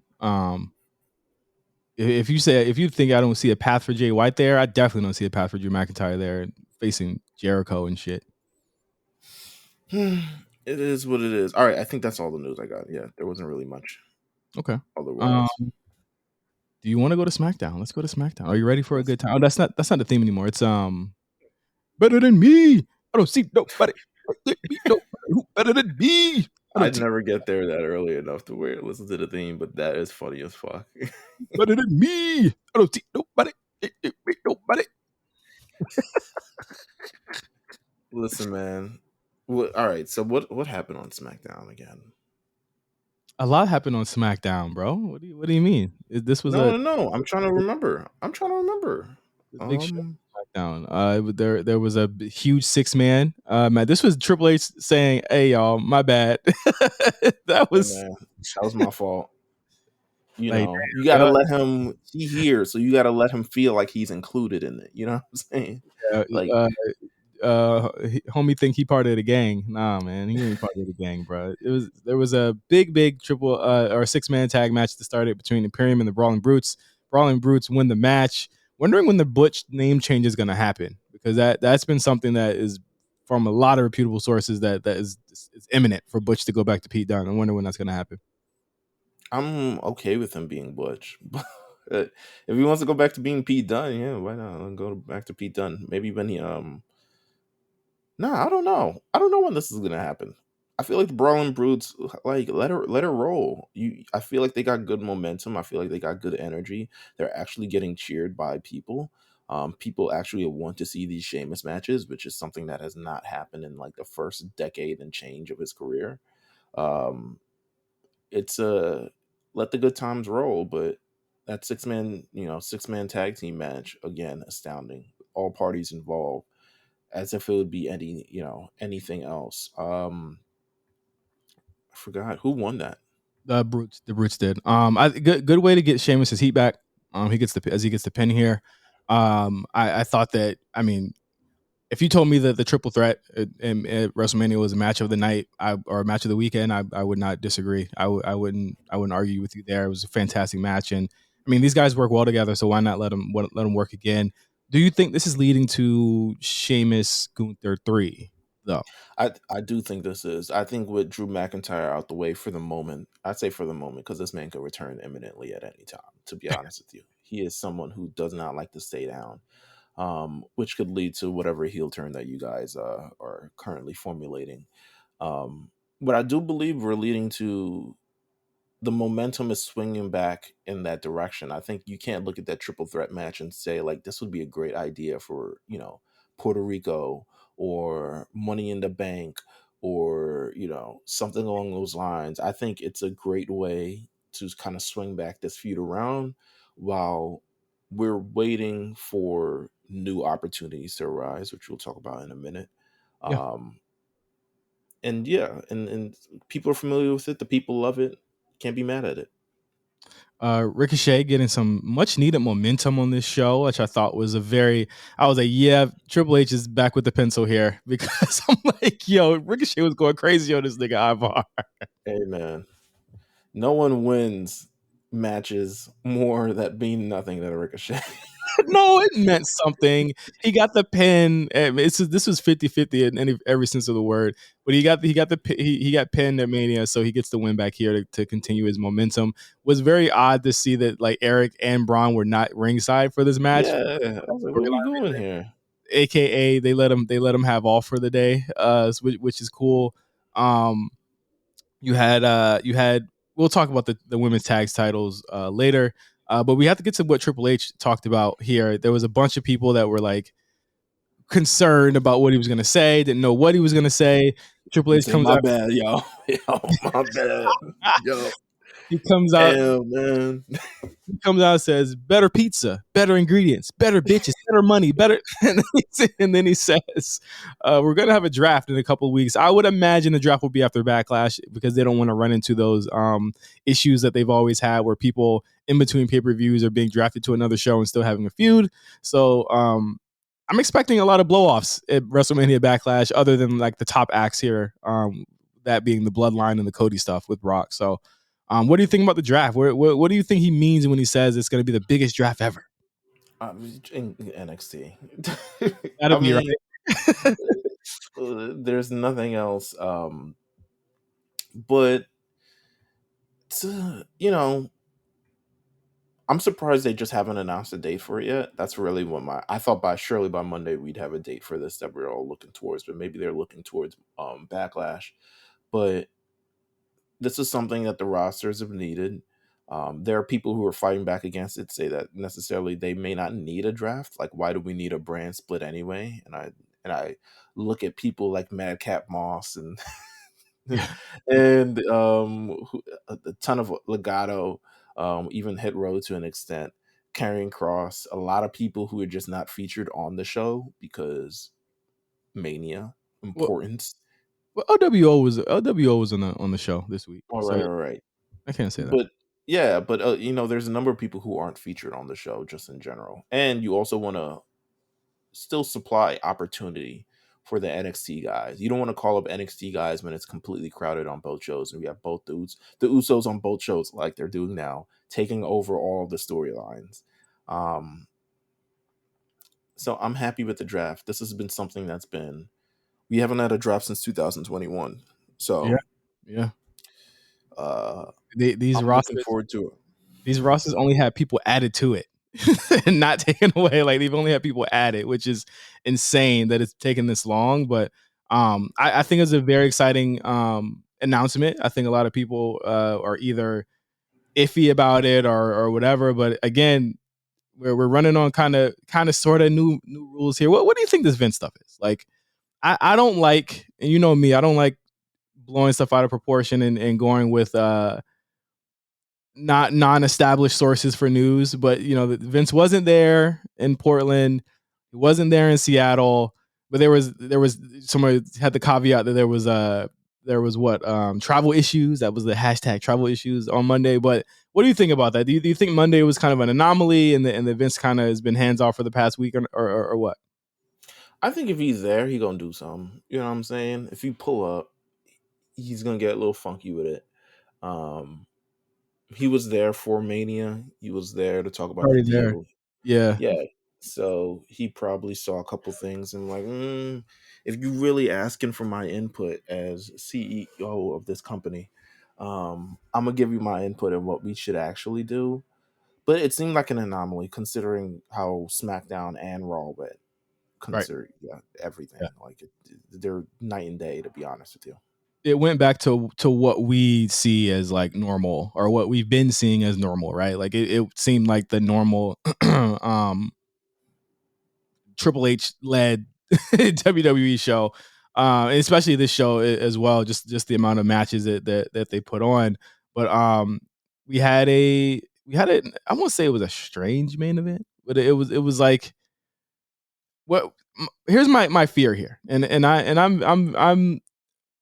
If you think I don't see a path for Jay White there, I definitely don't see a path for Drew McIntyre there facing Jericho and shit. it is what it is. All right, I think that's all the news I got. Yeah, there wasn't really much Okay. Um, otherwise. do you want to go to SmackDown? Let's go to SmackDown. Are you ready for a Let's good time? Oh, that's not the theme anymore. It's better than me. I don't see nobody. Nobody who better than me. I don't I'd see never get there that early enough to where listen to the theme, but that is funny as fuck. better than me. I don't see nobody. Nobody. Listen, man. All right, so what happened on SmackDown again? A lot happened on SmackDown, bro. What do you mean? This was No, a no, no. I'm trying to remember. I'm trying to remember. big show Um, on SmackDown. There was a huge 6 man. Man, this was Triple H saying, "Hey y'all, my bad." That Hey was man, that was my fault. like, You gotta uh, let him he here, so you gotta let him feel like he's included in it. You know what I'm saying? uh, Like, uh, homie think he part of the gang. Nah, man, he ain't part of the gang, bro. There was a big triple or 6 man tag match that started between Imperium and the Brawling Brutes. Brawling Brutes win the match. Wondering when the Butch name change is going to happen because that's been something that is from a lot of reputable sources that is imminent for Butch to go back to Pete Dunne. I wonder when that's going to happen. I'm okay with him being Butch. If he wants to go back to being Pete Dunne, yeah, why not? Let go back to Pete Dunne. Maybe when he Nah, I don't know. I don't know when this is gonna happen. I feel like the Brawling Brutes, like let her roll. I feel like they got good momentum. I feel like they got good energy. They're actually getting cheered by people. People actually want to see these Sheamus matches, which is something that has not happened in like the first decade and change of his career. Um, it's a let the good times roll, but that 6 man, 6 man tag team match again, astounding. All parties involved as if it would be anything else. I forgot who won that. The Brutes did. Good way to get Sheamus's heat back. He gets the pin here. I thought that. I mean, if you told me that the triple threat at WrestleMania was a match of the night or a match of the weekend, I would not disagree. I wouldn't argue with you there. It was a fantastic match, and I mean these guys work well together, so why not let them work again? Do you think this is leading to Sheamus Gunther 3 though? I do think this is. I think with Drew McIntyre out the way for the moment, I'd say for the moment, because this man could return imminently at any time. To be honest with you, he is someone who does not like to stay down, which could lead to whatever heel turn that you guys are currently formulating. But I do believe we're leading to the momentum is swinging back in that direction. I think you can't look at that triple threat match and say like this would be a great idea for Puerto Rico or Money in the Bank or something along those lines. I think it's a great way to kind of swing back this feud around while we're waiting for new opportunities to arise, which we'll talk about in a minute. Yeah. Um, and yeah, and people are familiar with it. The people love it. Can't be mad at it. Ricochet getting some much needed momentum on this show, which I thought was I was like, yeah, Triple H is back with the pencil here because I'm like, yo, Ricochet was going crazy on this nigga Ivar. Hey man, no one wins matches more that mean nothing than a Ricochet. No, it meant something. He got the pin. This was 50-50 in every sense of the word. But he got he got pinned at Mania, so he gets the win back here to continue his momentum. Was very odd to see that like Eric and Braun were not ringside for this match. Yeah, I was like, what are we doing here? AKA they let him have all for the day, which is cool. Um, you had we'll talk about the women's tag titles later. But we have to get to what Triple H talked about here. There was a bunch of people that were like concerned about what he was going to say, didn't know what he was going to say. Triple H Say comes my out. bad, yo. Yo, my bad. Yo. He comes out. Damn, man. He comes out and says, "Better pizza, better ingredients, better bitches, better money, better." And then he says, "We're gonna have a draft in a couple of weeks. I would imagine the draft will be after Backlash because they don't want to run into those issues that they've always had, where people in between pay-per-views are being drafted to another show and still having a feud. So I'm expecting a lot of blow-offs at WrestleMania Backlash, other than like the top acts here, that being the Bloodline and the Cody stuff with Brock. So." What do you think about the draft? What do you think he means when he says it's going to be the biggest draft ever? In NXT. Gotta I be mean, right. there's nothing else. But I'm surprised they just haven't announced a date for it yet. That's really what I thought surely by Monday we'd have a date for this that we're all looking towards, but maybe they're looking towards Backlash. But this is something that the rosters have needed. There are people who are fighting back against it, say that necessarily they may not need a draft. Like, why do we need a brand split anyway? And I look at people like Madcap Moss and and a ton of Legato, even Hit Row to an extent, Carrying Cross, a lot of people who are just not featured on the show because Mania well, importance. OWO was on the show this week, All so right, all right. I can't say that. But yeah, but there's a number of people who aren't featured on the show just in general, and you also want to still supply opportunity for the NXT guys. You don't want to call up NXT guys when it's completely crowded on both shows, and we have both dudes, the Usos on both shows, like they're doing now, taking over all the storylines. So I'm happy with the draft. This has been something we haven't had a draft since 2021. Yeah, So yeah. I'm looking forward to it. These rosters only have people added to it and not taken away. Like they've only had people added, which is insane that it's taken this long. But I think it's a very exciting announcement. I think a lot of people are either iffy about it or whatever. But again, we're running on kind of sort of new rules here. What do you think this Vince stuff is? Like, I don't like, and you know me, I don't like blowing stuff out of proportion and going with not non-established sources for news. But Vince wasn't there in Portland, he wasn't there in Seattle, but there was somebody had the caveat that there was what travel issues. That was the hashtag travel issues on Monday. But what do you think about that? Do you think Monday was kind of an anomaly and the Vince kind of has been hands off for the past week or what? I think if he's there, he gonna do something. You know what I'm saying? If you pull up, he's gonna get a little funky with it. Um, he was there for Mania. He was there to talk about the Already there. deal. Yeah. Yeah. So he probably saw a couple things and like, if you're really asking for my input as CEO of this company, I'm gonna give you my input on what we should actually do. But it seemed like an anomaly considering how SmackDown and Raw went. Right. Consider everything Yeah. like they're night and day, to be honest with you. It went back to what we see as like normal or what we've been seeing as normal, right? Like it seemed like the normal Triple H led WWE show, and especially this show as well. Just the amount of matches that they put on. But we had a I won't say it was a strange main event, but it was like what. Here's my fear here, and I'm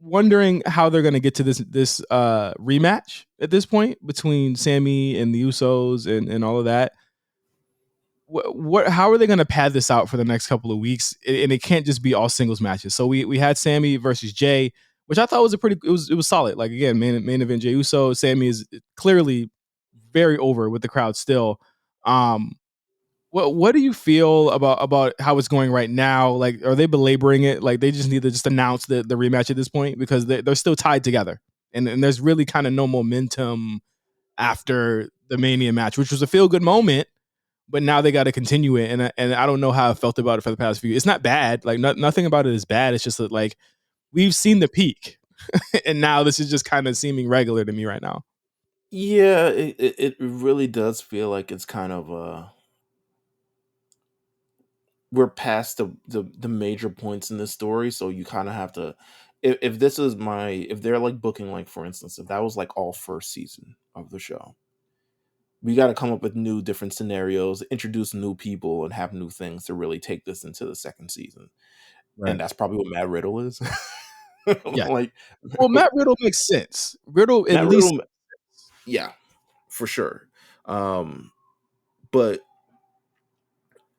wondering how they're gonna get to this rematch at this point between Sammy and the Usos and all of that. What how are they going to pad this out for the next couple of weeks? And it can't just be all singles matches. So we had Sammy versus Jay, which I thought was it was solid. Like again, main event Jay Uso. Sammy is clearly very over with the crowd still. Um, what do you feel about how it's going right now? Like, are they belaboring it? Like, they just need to just announce the rematch at this point because they're still tied together, and there's really kind of no momentum after the Mania match, which was a feel good moment, but now they got to continue it, and I don't know how I felt about it for the past few. It's not bad, like nothing about it is bad. It's just that like we've seen the peak, and now this is just kind of seeming regular to me right now. Yeah, it really does feel like it's kind of we're past the major points in this story, so you kind of have to. If this is my, if they're like booking, like for instance, if that was like all first season of the show, we got to come up with new, different scenarios, introduce new people, and have new things to really take this into the second season. Right. And that's probably what Matt Riddle is. Yeah. Like Well, Matt Riddle makes sense. Riddle at Matt least. Riddle, yeah, for sure. Um, but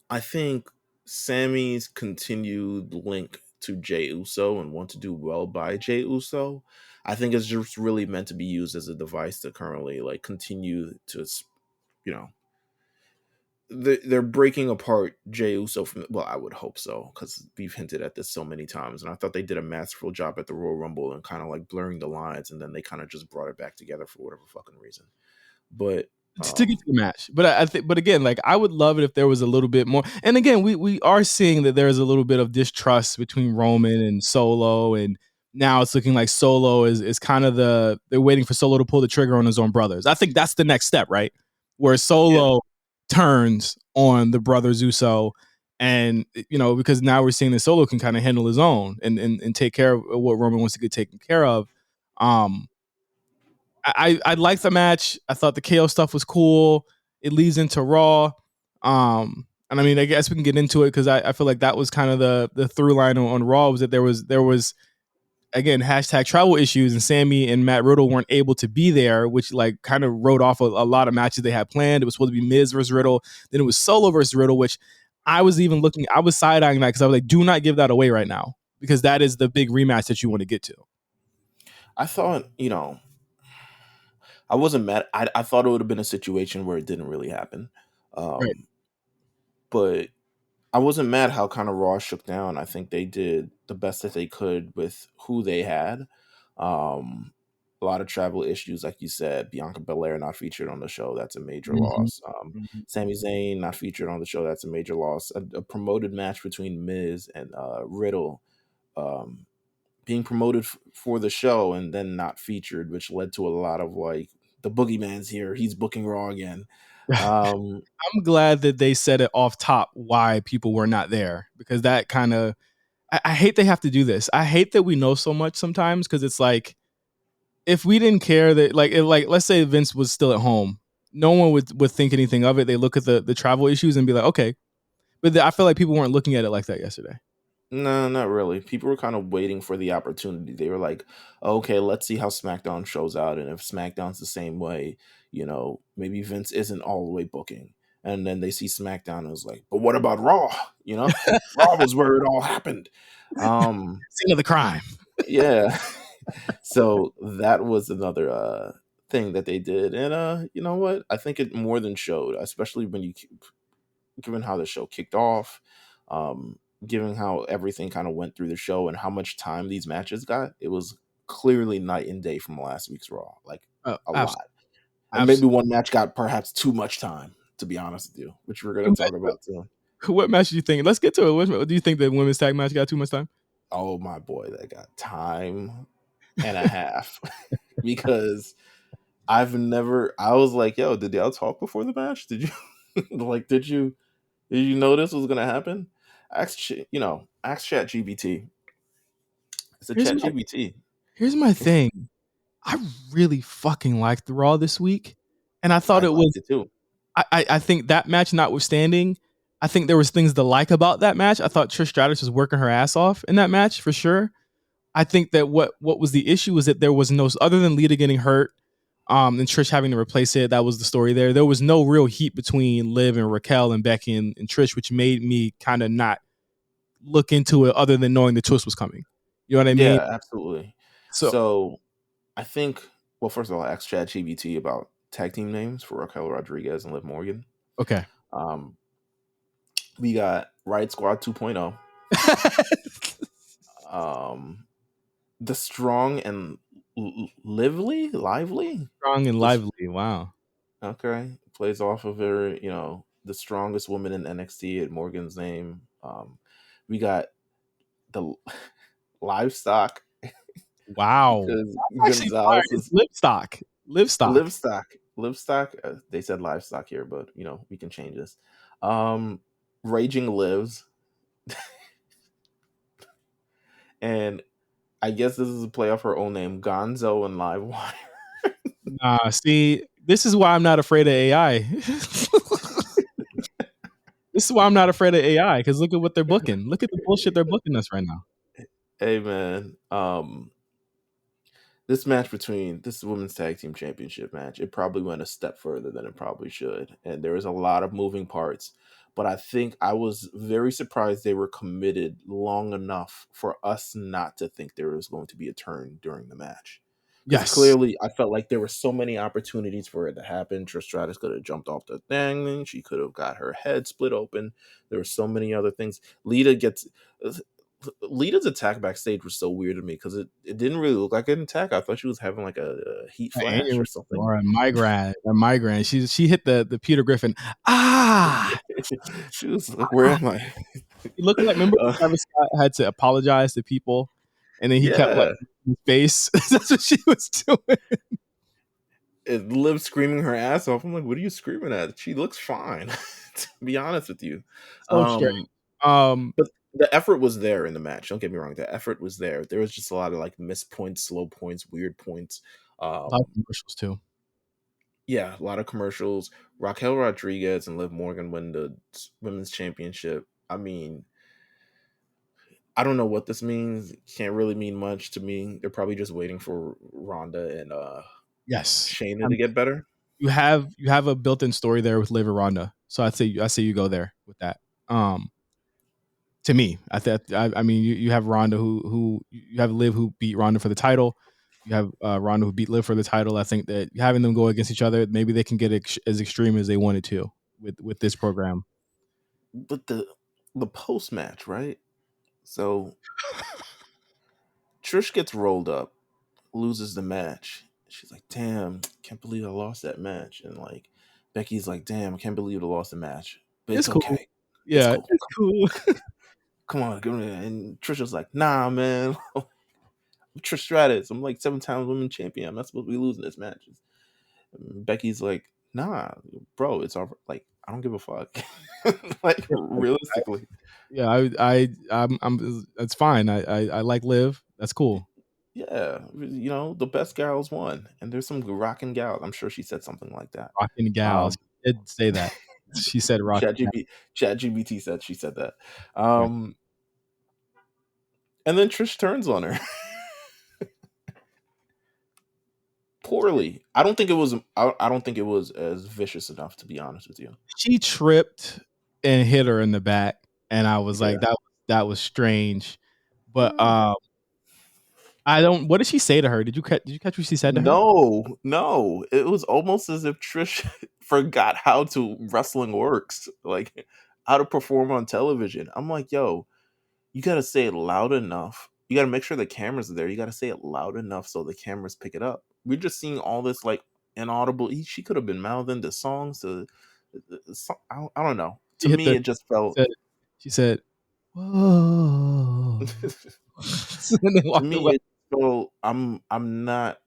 I think Sammy's continued link to Jey Uso and want to do well by Jey Uso, I think is just really meant to be used as a device to currently like continue to, you know, they're breaking apart Jey Uso from. Well, I would hope so because we've hinted at this so many times, and I thought they did a masterful job at the Royal Rumble and kind of like blurring the lines, and then they kind of just brought it back together for whatever fucking reason. But To get to the match. But I think, but again, like I would love it if there was a little bit more. And again, we are seeing that there's a little bit of distrust between Roman and Solo, and now it's looking like Solo is kind of they're waiting for Solo to pull the trigger on his own brothers. I think that's the next step, right? Where yeah, Solo turns on the brothers Uso, and because now we're seeing that Solo can kind of handle his own and take care of what Roman wants to get taken care of. Um, I liked the match. I thought the KO stuff was cool. It leads into Raw. And I mean, I guess we can get into it because I feel like that was kind of the through line on Raw was that there was again hashtag travel issues and Sammy and Matt Riddle weren't able to be there, which like kind of wrote off a lot of matches they had planned. It was supposed to be Miz versus Riddle, then it was Solo versus Riddle, which I was side eyeing that because I was like, do not give that away right now because that is the big rematch that you want to get to. I thought, I wasn't mad. I thought it would have been a situation where it didn't really happen. Right. But I wasn't mad how kind of Raw shook down. I think they did the best that they could with who they had. Um, a lot of travel issues, like you said. Bianca Belair not featured on the show. That's a major Mhm. loss. Mhm. Sami Zayn not featured on the show. That's a major loss. A promoted match between Miz and Riddle um, being promoted for the show and then not featured, which led to a lot of like the boogeyman's here. He's booking Raw again. Um, I'm glad that they said it off top why people were not there because that kind of I hate they have to do this. I hate that we know so much sometimes because it's like if we didn't care that like let's say Vince was still at home, no one would think anything of it. They look at the travel issues and be like, okay, but I feel like people weren't looking at it like that yesterday. No, not really. People were kind of waiting for the opportunity. They were like, okay, let's see how SmackDown shows out. And if SmackDown's the same way, maybe Vince isn't all the way booking. And then they see SmackDown and was like, but what about Raw? Raw was where it all happened. Um, Scene of the crime. yeah. So that was another thing that they did. And you know what? I think it more than showed, especially when given how the show kicked off, um, given how everything kind of went through the show and how much time these matches got, it was clearly night and day from last week's Raw, like Oh, a lot. And maybe absolutely. one match got perhaps too much time, to be honest with you, which we're going to talk about too. What match do you think? Let's get to it. What do you think the women's tag match got too much time? Oh my boy, that got time and a half because I was like, yo, did y'all talk before the match? Did you like, did you know this was going to happen? Ask ChatGPT. It's a Here's my ChatGPT. here's my thing. I really fucking liked the Raw this week, and I thought I it liked was. it too. I think that match notwithstanding, I think there was things to like about that match. I thought Trish Stratus was working her ass off in that match for sure. I think that what was the issue was that there was no, other than Lita getting hurt, and Trish having to replace it. That was the story there. There was no real heat between Liv and Raquel and Becky and Trish, which made me kind of not look into it other than knowing the twist was coming. You know what I mean? Yeah, absolutely. So So I think, well, first of all, ask ChatGPT about tag team names for Raquel Rodriguez and Liv Morgan. okay. Um, we got Riot Squad 2.0, the Strong and Lively. Strong and The, lively. Wow. okay, plays off of her, the strongest woman in NXT at Morgan's name. We got the Livestock Wow. because That's actually fire. Gonzalez It's is Livestock. Livestock. Livestock. Livestock. They said livestock here, but we can change this. Um, Raging Lives, and I guess this is a play off her own name, Gonzo and Livewire. Nah, see, this is why I'm not afraid of AI. This is why I'm not afraid of AI, because look at what they're booking. Look at the bullshit they're booking us right now. Hey man, this match between this women's tag team championship match, it probably went a step further than it probably should, and there was a lot of moving parts. But I think I was very surprised they were committed long enough for us not to think there was going to be a turn during the match. Because Yes. clearly, I felt like there were so many opportunities for it to happen. Trish Stratus could have jumped off the thing. She could have got her head split open. There were so many other things. Lita's attack backstage was so weird to me because it didn't really look like an attack. I thought she was having like a heat An flash aneurysm or something. or a migraine. A migraine. She hit the Peter Griffin. Ah! She was like, "Where am I?" He looked like, remember Uh, Travis Scott had to apologize to people, and then he kept like yeah, his face. That's what she was doing. it Liv screaming her ass off. I'm like, "What are you screaming at?" She looks fine, to be honest with you. So strange. Um, Um, but the effort was there in the match. Don't get me wrong. The effort was there. There was just a lot of like missed points, slow points, weird points. a lot of Um, commercials too. yeah, a lot of commercials. Raquel Rodriguez and Liv Morgan win the women's championship. I mean, I don't know what this means. Can't really mean much to me. They're probably just waiting for Ronda and Yes. Shayna to get better. You have a built-in story there with Liv and Ronda. So I say you go there with that. Um, to me, I mean you have Ronda who you have Liv who beat Ronda for the title. You have Ronda who beat Liv for the title. I think that having them go against each other, maybe they can get as extreme as they wanted to with this program. But the post match, right? So Trish gets rolled up, loses the match. She's like, "Damn, can't believe I lost that match." And like Becky's like, "Damn, I can't believe I lost the match, but It's it's cool. okay. It's Yeah, cool. it's cool. Come on, come on." And Trish was like, "Nah, man, Trish Stratus. I'm like 7 times women champion. I'm not supposed to be losing this match." Becky's like, "Nah, bro, it's all like I don't give a fuck." Like realistically, Yeah, I'm that's fine. I like Liv. That's cool. yeah, the best gals won, and there's some rocking gals. I'm sure she said something like that. Rockin' gals. Um, She did say that. She said rockin' gals. ChatGPT said she said that. Yeah. And then Trish turns on her poorly. I don't think it was as vicious enough, to be honest with you. She tripped and hit her in the back, and I was like, Yeah. that was strange. But Mm. I don't. What did she say to her? Did you catch what she said to her? No, no. It was almost as if Trish forgot how to wrestling works, like how to perform on television. I'm like, yo, you got to say it loud enough. You got to make sure the cameras are there. You got to say it loud enough so the cameras pick it up. We're just seeing all this like inaudible. She could have been mouthing the songs to. I don't know. She To hit me, the. it just felt. She said, "Whoa," and then To walked me, away. it felt. I'm not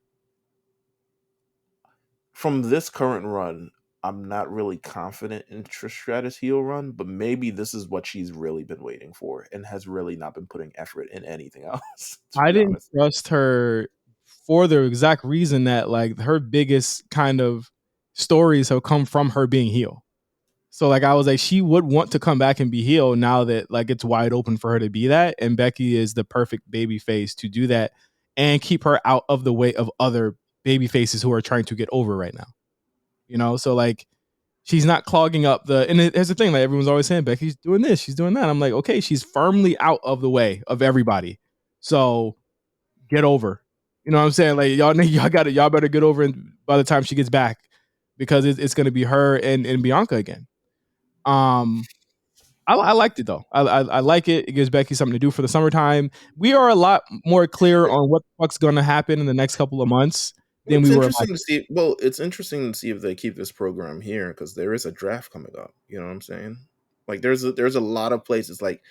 from this current run. I'm not really confident in Trish Stratus heel run, but maybe this is what she's really been waiting for and has really not been putting effort in anything else, to I be didn't honest. trust her for the exact reason that like her biggest kind of stories have come from her being heel. So like I was like, she would want to come back and be heel now that like it's wide open for her to be that, and Becky is the perfect baby face to do that and keep her out of the way of other baby faces who are trying to get over right now. You know, so like she's not clogging up the. And here's the thing, like everyone's always saying, Becky's doing this, she's doing that. I'm like, okay, she's firmly out of the way of everybody. So get over. You know what I'm saying? Like y'all got it. Y'all better get over it by the time she gets back, because it's going to be her and Bianca again. I liked it though. I like it. It gives Becky something to do for the summertime. We are a lot more clear on what the fuck's going to happen in the next couple of months Well, than it's we were like. interesting to see. Well, it's interesting to see if they keep this program here because there is a draft coming up. You know what I'm saying? Like, there's a lot of places like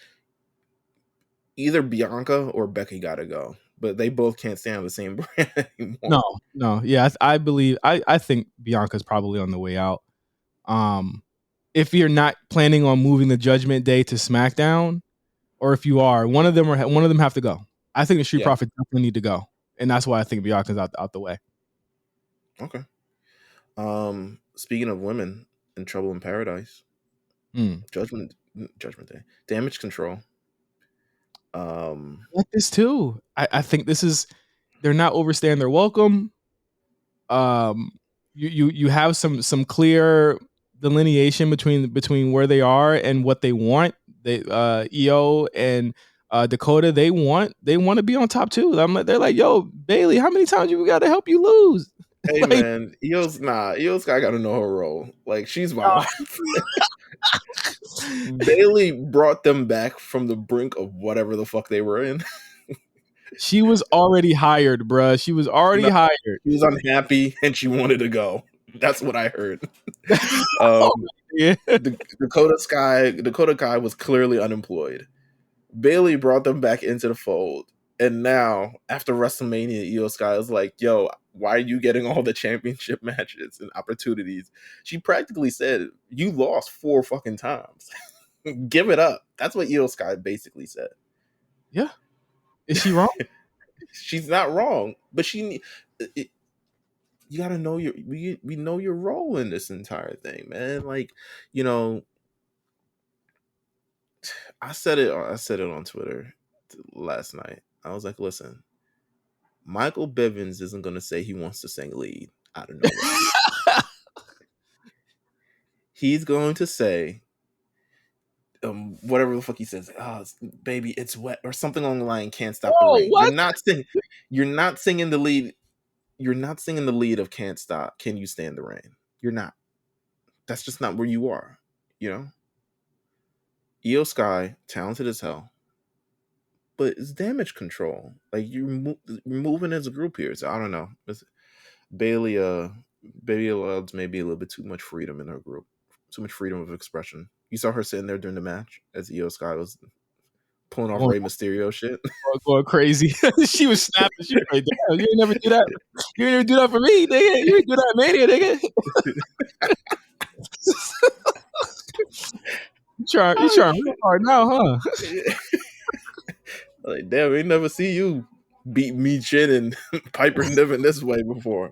either Bianca or Becky got to go, but they both can't stay on the same brand anymore. No, yeah, I believe I think Bianca's probably on the way out. If you're not planning on moving the Judgment Day to SmackDown, or if you are, one of them have to go. I think the Street Yeah. Profits definitely need to go, and that's why I think Bianca's out the way. Okay. Speaking of women in Trouble in Paradise, Judgment Day, Damage Control. I like this too. I think this is, they're not overstaying their welcome. You have some clear delineation between where they are and what they want. They EO and Dakota, they want to be on top too. They're like, yo, Bailey, how many times you got to help you lose? Hey Like, man, Io's gotta know her role. Like, she's my wife. Bailey brought them back from the brink of whatever the fuck they were in. she was already hired, bruh. She was already hired. She was unhappy and she wanted to go. That's what I heard. Yeah. Dakota Kai was clearly unemployed. Bailey brought them back into the fold. And now, after WrestleMania, Io Sky is like, yo, why are you getting all the championship matches and opportunities? She practically said, you lost 4 fucking times. Give it up. That's what Io Sky basically said. Yeah. Is she wrong? She's not wrong, but you gotta know we know your role in this entire thing, man. Like, you know, I said it on Twitter last night. I was like, listen, Michael Bivins isn't gonna say he wants to sing lead out of nowhere. He's going to say whatever the fuck he says. Oh, baby, it's wet, or something along the line. Can't stop the rain. What? You're not singing the lead. You're not singing the lead of Can't Stop. Can You Stand the Rain? You're not. That's just not where you are. You know. Io Sky, talented as hell, but it's Damage Control. Like, you're moving as a group here. So I don't know. Bailey allows maybe a little bit too much freedom in her group, too much freedom of expression. You saw her sitting there during the match as Io Sky was pulling off Rey Mysterio shit. Going crazy. She was snapping. She was like, damn, you ain't never do that. You ain't never do that for me, nigga. You ain't do that Mania, nigga. You trying real hard now, huh? Like, damn, we never see you beat me Chin and Piper Niven this way before.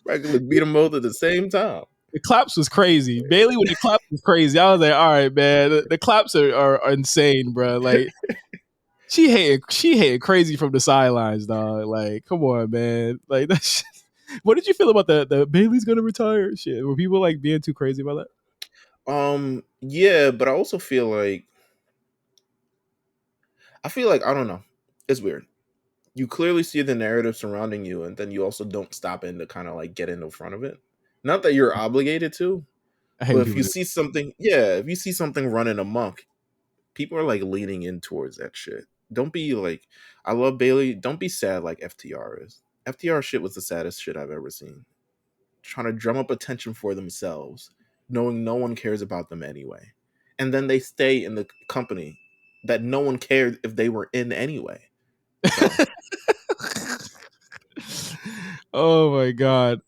Regularly beat them both at the same time. The claps was crazy. Bailey with the claps was crazy. I was like, all right, man. The claps are insane, bro. Like, she hated crazy from the sidelines, dog. Like, come on, man. Like, that shit. What did you feel about the Bailey's gonna retire shit? Were people like being too crazy about that? Yeah, but I also feel like I don't know. It's weird. You clearly see the narrative surrounding you, and then you also don't stop in to kind of like get in the front of it. Not that you're obligated to, but if you see something running amok, people are like leaning in towards that shit. Don't be like, I love Bailey. Don't be sad like FTR is. FTR shit was the saddest shit I've ever seen. Trying to drum up attention for themselves, knowing no one cares about them anyway. And then they stay in the company that no one cared if they were in anyway. So. Oh my god.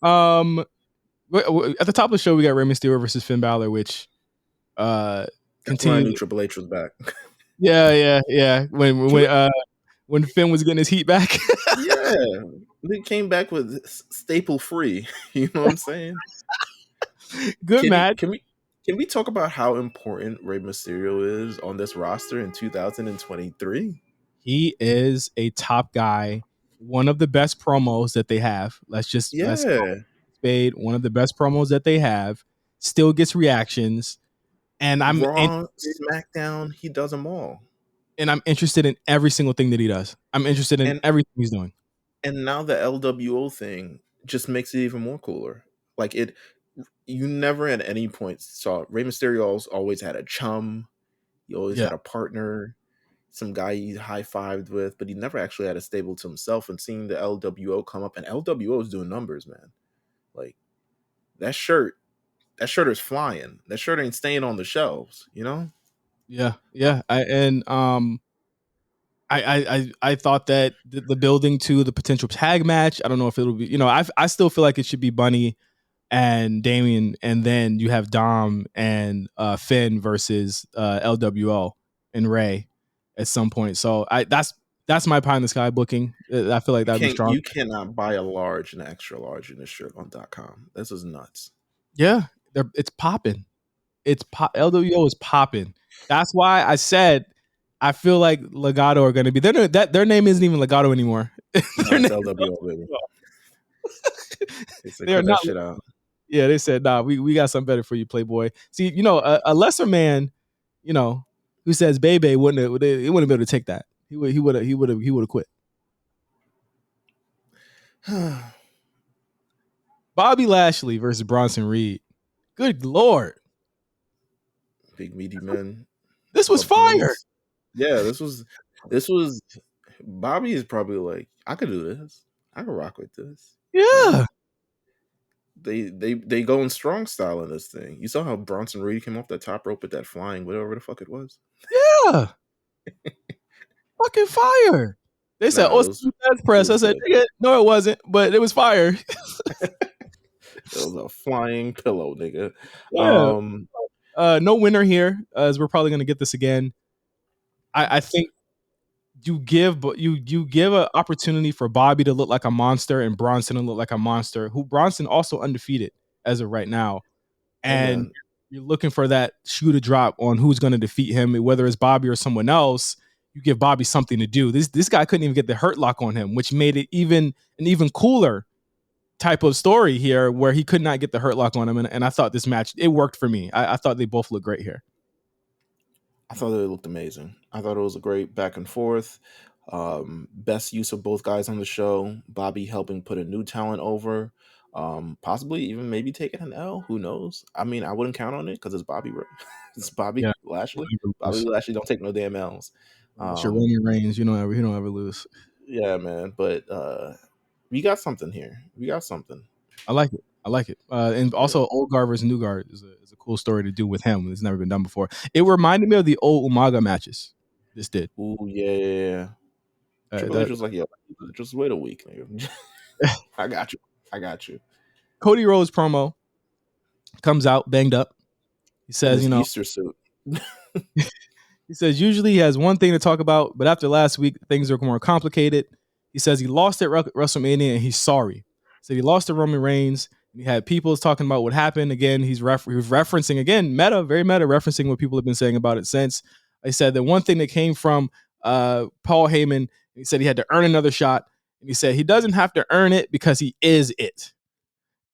At the top of the show, we got Rey Mysterio versus Finn Balor, which That's when I continued. knew Triple H was back. Yeah. When Finn was getting his heat back. Yeah, they came back with staple free. You know what I'm saying? Good Can you match. can we talk about how important Rey Mysterio is on this roster in 2023? He is a top guy. One of the best promos that they have. Let's call Yeah, it spade. One of the best promos that they have. Still gets reactions, and Raw, SmackDown, he does them all. I'm interested in every single thing that he does. I'm interested in And everything he's doing. and now the LWO thing just makes it even more cooler. Like it, you never at any point saw Rey Mysterio always had a chum. He always Yeah, had a partner, some guy he high fived with, but he never actually had a stable to himself. And seeing the LWO come up, and LWO is doing numbers, man. Like that shirt, that shirt is flying. That shirt ain't staying on the shelves, you know. yeah. I thought that the building to the potential tag match. I don't know if it'll be. I still feel like it should be Bunny and Damien, and then you have Dom and Finn versus LWO and Ray at some point. So that's my pie in the sky booking. I feel like that'd be strong. You cannot buy a large and extra large in this shirt on .com. This is nuts. Yeah, it's popping. LWO is popping. That's why I said I feel like Legato are going to be their name isn't even Legato anymore. No, it's LWO, baby. They said, They're cut that not. shit out. Yeah, they said, nah, we got something better for you, Playboy. See, a lesser man, who says Bebe wouldn't have been able to take that. He would have quit. Bobby Lashley versus Bronson Reed. Good Lord. Big meaty men. This was Love the fire. meats. Yeah, this was Bobby is probably like, I could do this. I could rock with this. You know? Yeah. They go in strong style in this thing. You saw how Bronson Reed came off the top rope with that flying whatever the fuck it was. Yeah. Fucking fire. They said, Nah, oh, it it's was a press. I said, good. no, it wasn't, but it was fire. It was a flying pillow, nigga. Yeah. No winner here, as we're probably gonna get this again. I think you give an opportunity for Bobby to look like a monster and Bronson to look like a monster. Who Bronson also undefeated as of right now, Hey and man, you're looking for that shoe to drop on who's going to defeat him, whether it's Bobby or someone else. You give Bobby something to do. This guy couldn't even get the hurt lock on him, which made it an even cooler type of story here, where he could not get the hurt lock on him. And I thought this match, it worked for me. I thought they both looked great here. I thought they looked amazing. I thought it was a great back and forth. Best use of both guys on the show. Bobby helping put a new talent over. Possibly even maybe taking an L. Who knows? I mean, I wouldn't count on it because it's Bobby. It's Bobby Yeah, Lashley. Bobby Lashley don't take no damn L's. unless you're Roman Reigns, you don't ever lose. Yeah, man. But we got something here. We got something. I like it. And Yeah. also, old guard versus new guard is a cool story to do with him. It's never been done before. It reminded me of the old Umaga matches. This did. Ooh, yeah. Triple H was like, "Yo, just wait a week, nigga. I got you. I got you." Cody Rhodes promo comes out banged up. He says, in his Easter suit. he says usually he has one thing to talk about, but after last week, things are more complicated. He says he lost at WrestleMania and he's sorry. He said he lost to Roman Reigns. And he had people talking about what happened. Again, he was referencing, again, very meta, referencing what people have been saying about it since. He said that one thing that came from Paul Heyman, he said he had to earn another shot. And he said he doesn't have to earn it because he is it.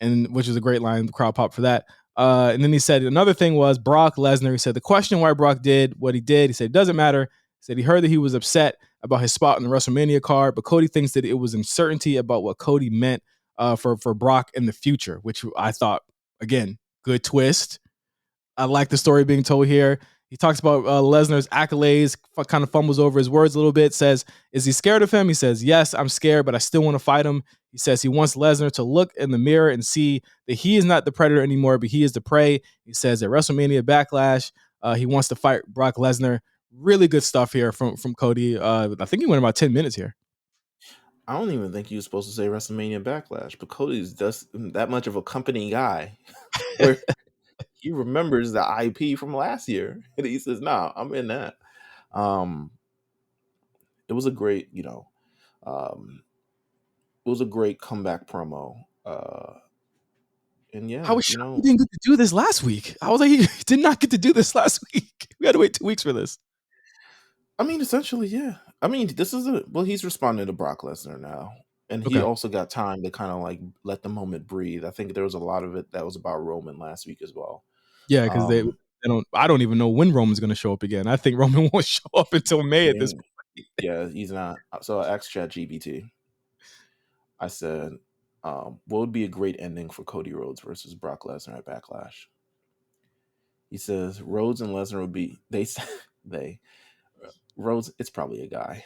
And which is a great line. The crowd popped for that. And then he said another thing was Brock Lesnar. He said the question why Brock did what he did. He said it doesn't matter. He said he heard that he was upset about his spot on the WrestleMania card, but Cody thinks that it was uncertainty about what Cody meant for Brock in the future, which I thought, again, good twist. I like the story being told here. He talks about Lesnar's accolades, kind of fumbles over his words a little bit, says, is he scared of him? He says, yes, I'm scared, but I still want to fight him. He says he wants Lesnar to look in the mirror and see that he is not the predator anymore, but he is the prey. He says at WrestleMania Backlash, he wants to fight Brock Lesnar. Really good stuff here from Cody. I think he went about 10 minutes here. I don't even think he was supposed to say WrestleMania Backlash, but Cody's just that much of a company guy where he remembers the IP from last year. And he says, nah, I'm in that. It was a great, um, it was a great comeback promo. And I yeah, was shocked he didn't get to do this last week. I was like, he did not get to do this last week. We had to wait 2 weeks for this. I mean, essentially, yeah. I mean, this is he's responding to Brock Lesnar now. And he Okay. also got time to kind of like let the moment breathe. I think there was a lot of it that was about Roman last week as well. Yeah, because they don't. I don't even know when Roman's going to show up again. I think Roman won't show up until May at this point. Yeah, he's not. So I asked ChatGPT. I said, what would be a great ending for Cody Rhodes versus Brock Lesnar at Backlash? He says Rhodes and Lesnar would be they Rhodes. It's probably a guy.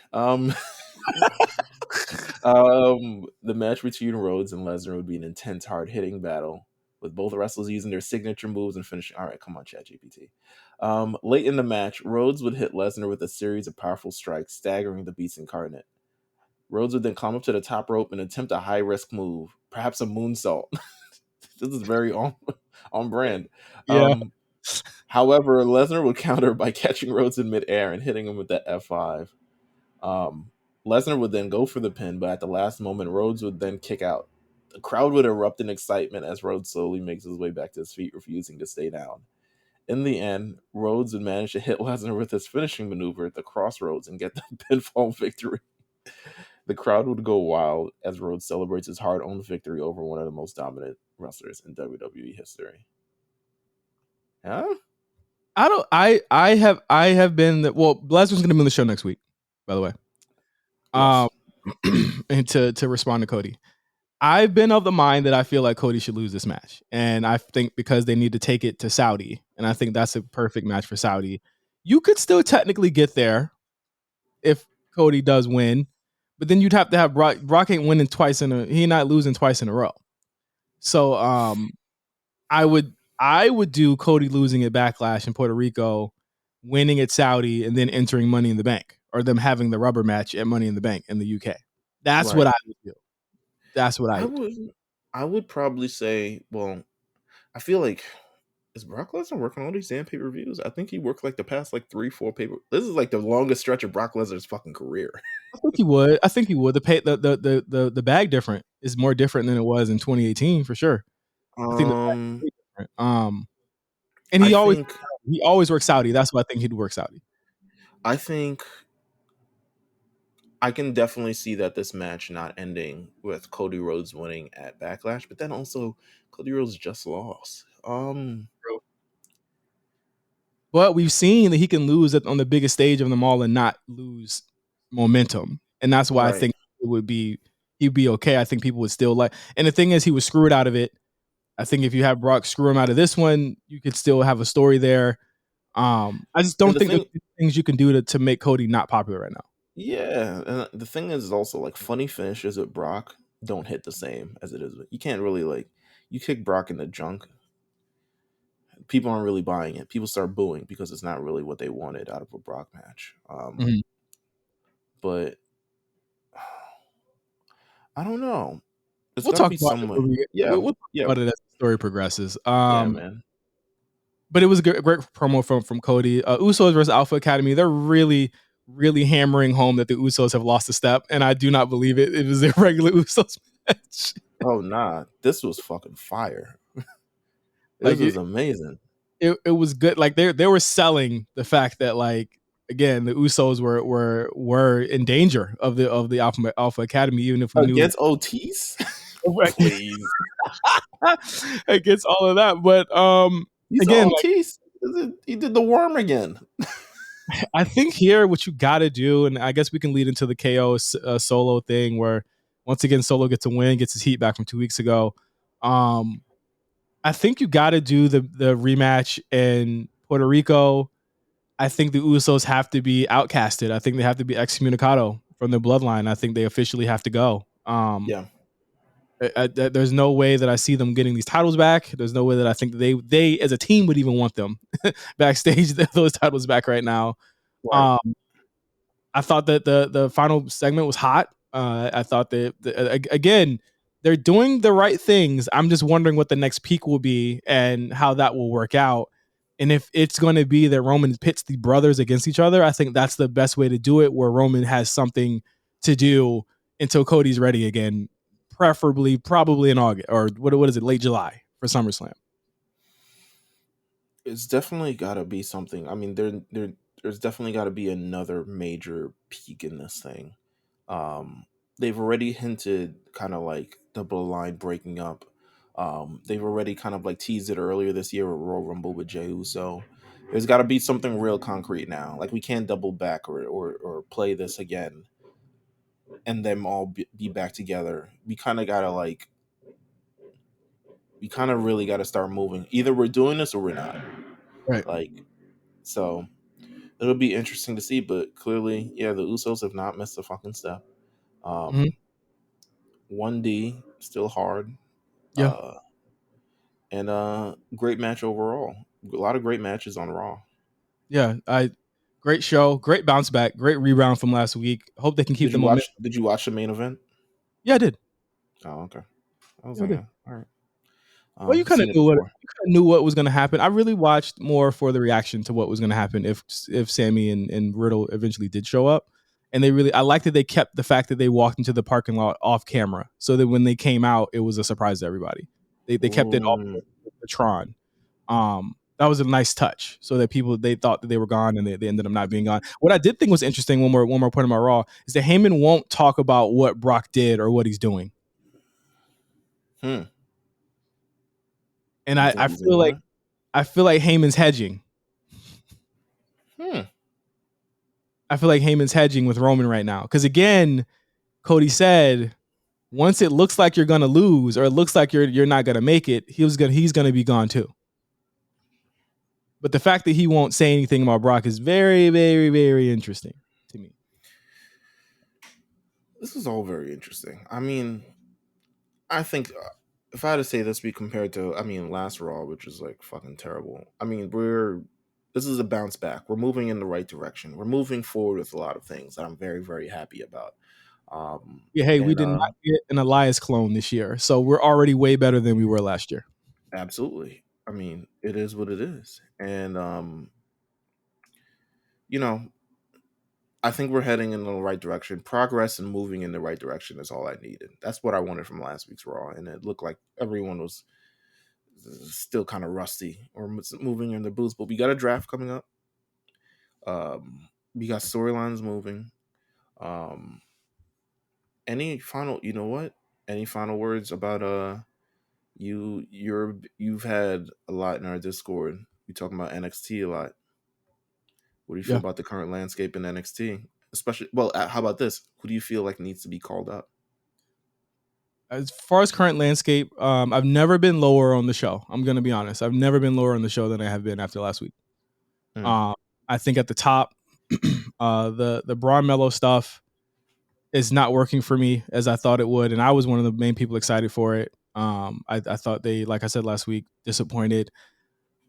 The match between Rhodes and Lesnar would be an intense, hard-hitting battle with both wrestlers using their signature moves and finishing. All right, come on, ChatGPT. Late in the match, Rhodes would hit Lesnar with a series of powerful strikes, staggering the Beast Incarnate. Rhodes would then climb up to the top rope and attempt a high-risk move, perhaps a moonsault. This is very on brand. Yeah. However, Lesnar would counter by catching Rhodes in midair and hitting him with the F5. Lesnar would then go for the pin, but at the last moment, Rhodes would then kick out. The crowd would erupt in excitement as Rhodes slowly makes his way back to his feet, refusing to stay down. In the end, Rhodes would manage to hit Lesnar with his finishing maneuver at the Crossroads and get the pinfall victory. The crowd would go wild as Rhodes celebrates his hard-earned victory over one of the most dominant wrestlers in WWE history. Huh? I have been Lesnar's going to be on the show next week, by the way. Yes. And to respond to Cody, I've been of the mind that I feel like Cody should lose this match, and I think because they need to take it to Saudi, and I think that's a perfect match for Saudi. You could still technically get there if Cody does win, but then you'd have to have Brock. Brock ain't winning twice he not losing twice in a row. So I would do Cody losing at Backlash in Puerto Rico, winning at Saudi, and then entering Money in the Bank, or them having the rubber match at Money in the Bank in the UK. That's what I would do. That's what I would. I would probably say, well, I feel like is Brock Lesnar working on all these damn pay-per-views? I think he worked like the past like 3-4 pay-per. This is like the longest stretch of Brock Lesnar's fucking career. I think he would. The bag different is more different than it was in 2018 for sure. I think the bag is different. And he always works Saudi. That's why I think he'd work Saudi. I think I can definitely see that this match not ending with Cody Rhodes winning at Backlash, but then also Cody Rhodes just lost. But we've seen that he can lose on the biggest stage of them all and not lose momentum, and that's why I think he'd be okay. I think people would still like. And the thing is, he was screwed out of it. I think if you have Brock screw him out of this one, you could still have a story there. I just don't think there's things you can do to make Cody not popular right now. Yeah, and the thing is also like funny finishes with Brock don't hit the same as it is. You can't really like you kick Brock in the junk. People aren't really buying it. People start booing because it's not really what they wanted out of a Brock match. But I don't know. We'll talk about it. We'll talk about it as the story progresses. Yeah, man. But it was a great promo from Cody. Usos versus Alpha Academy. They're really, really hammering home that the Usos have lost a step, and I do not believe it. It was a regular Usos match. Oh nah, this was fucking fire. This was amazing. It was good. Like they were selling the fact that like again the Usos were in danger of the Alpha Academy, even if we knew against Otis. Please. Against all of that, but again, Otis. He did the worm again. I think here what you got to do, and I guess we can lead into the KO Solo thing, where once again Solo gets a win, gets his heat back from 2 weeks ago. I think you got to do the rematch in Puerto Rico. I think the Usos have to be outcasted. I think they have to be excommunicado from their bloodline. I think they officially have to go. Yeah. There's no way that I see them getting these titles back. There's no way that I think they as a team would even want them backstage those titles back right now. Right. I thought that the final segment was hot. I thought that again, they're doing the right things. I'm just wondering what the next peak will be and how that will work out. And if it's going to be that Roman pits the brothers against each other, I think that's the best way to do it, where Roman has something to do until Cody's ready again, preferably probably in August, or what is it, late July for SummerSlam. It's definitely got to be something. I mean, there's definitely got to be another major peak in this thing. They've already hinted kind of like the bloodline breaking up. They've already kind of like teased it earlier this year with Royal Rumble with Jey Uso. There's got to be something real concrete now. Like, we can't double back or play this again and them all be back together. We kind of really got to start moving. Either we're doing this or we're not. Right. Like, so it'll be interesting to see. But clearly, yeah, the Usos have not missed a fucking step. 1D still hard. Yeah. And great match overall. A lot of great matches on Raw. Yeah. Great show, great bounce back, great rebound from last week. Hope they can keep Did the you momentum. watch the main event? Yeah, I did. Oh, okay. I was Yeah, I like, did. all right. Well, you kind of Seen it knew before. what was going to happen. I really watched more for the reaction to what was going to happen if Sammy and Riddle eventually did show up. And I liked that they kept the fact that they walked into the parking lot off camera, so that when they came out, it was a surprise to everybody. They kept it off the Tron. That was a nice touch, so that they thought that they were gone, and they ended up not being gone. What I did think was interesting, one more point on my Raw, is that Heyman won't talk about what Brock did or what he's doing. And You think I he's gonna feel like Heyman's hedging. I feel like Heyman's hedging with Roman right now. Because again, Cody said, once it looks like you're gonna lose, or it looks like you're not gonna make it, he's gonna be gone too. But the fact that he won't say anything about Brock is very, very, very interesting to me. This is all very interesting. I mean, I think if I had to say this, be compared to, last Raw, which is like fucking terrible. I mean, this is a bounce back. We're moving in the right direction. We're moving forward with a lot of things that I'm very, very happy about. We did not get an Elias clone this year, so we're already way better than we were last year. Absolutely. I mean, it is what it is. And, I think we're heading in the right direction. Progress and moving in the right direction is all I needed. That's what I wanted from last week's Raw. And it looked like everyone was still kind of rusty or moving in the boots. But we got a draft coming up. We got storylines moving. Any final words about you've had a lot in our Discord. You talking about NXT a lot. What do you feel about the current landscape in NXT? Especially, how about this? Who do you feel like needs to be called up? As far as current landscape, I've never been lower on the show. I'm going to be honest. I've never been lower on the show than I have been after last week. I think at the top, the Braun Mello stuff is not working for me as I thought it would, and I was one of the main people excited for it. I thought they, like I said last week, disappointed.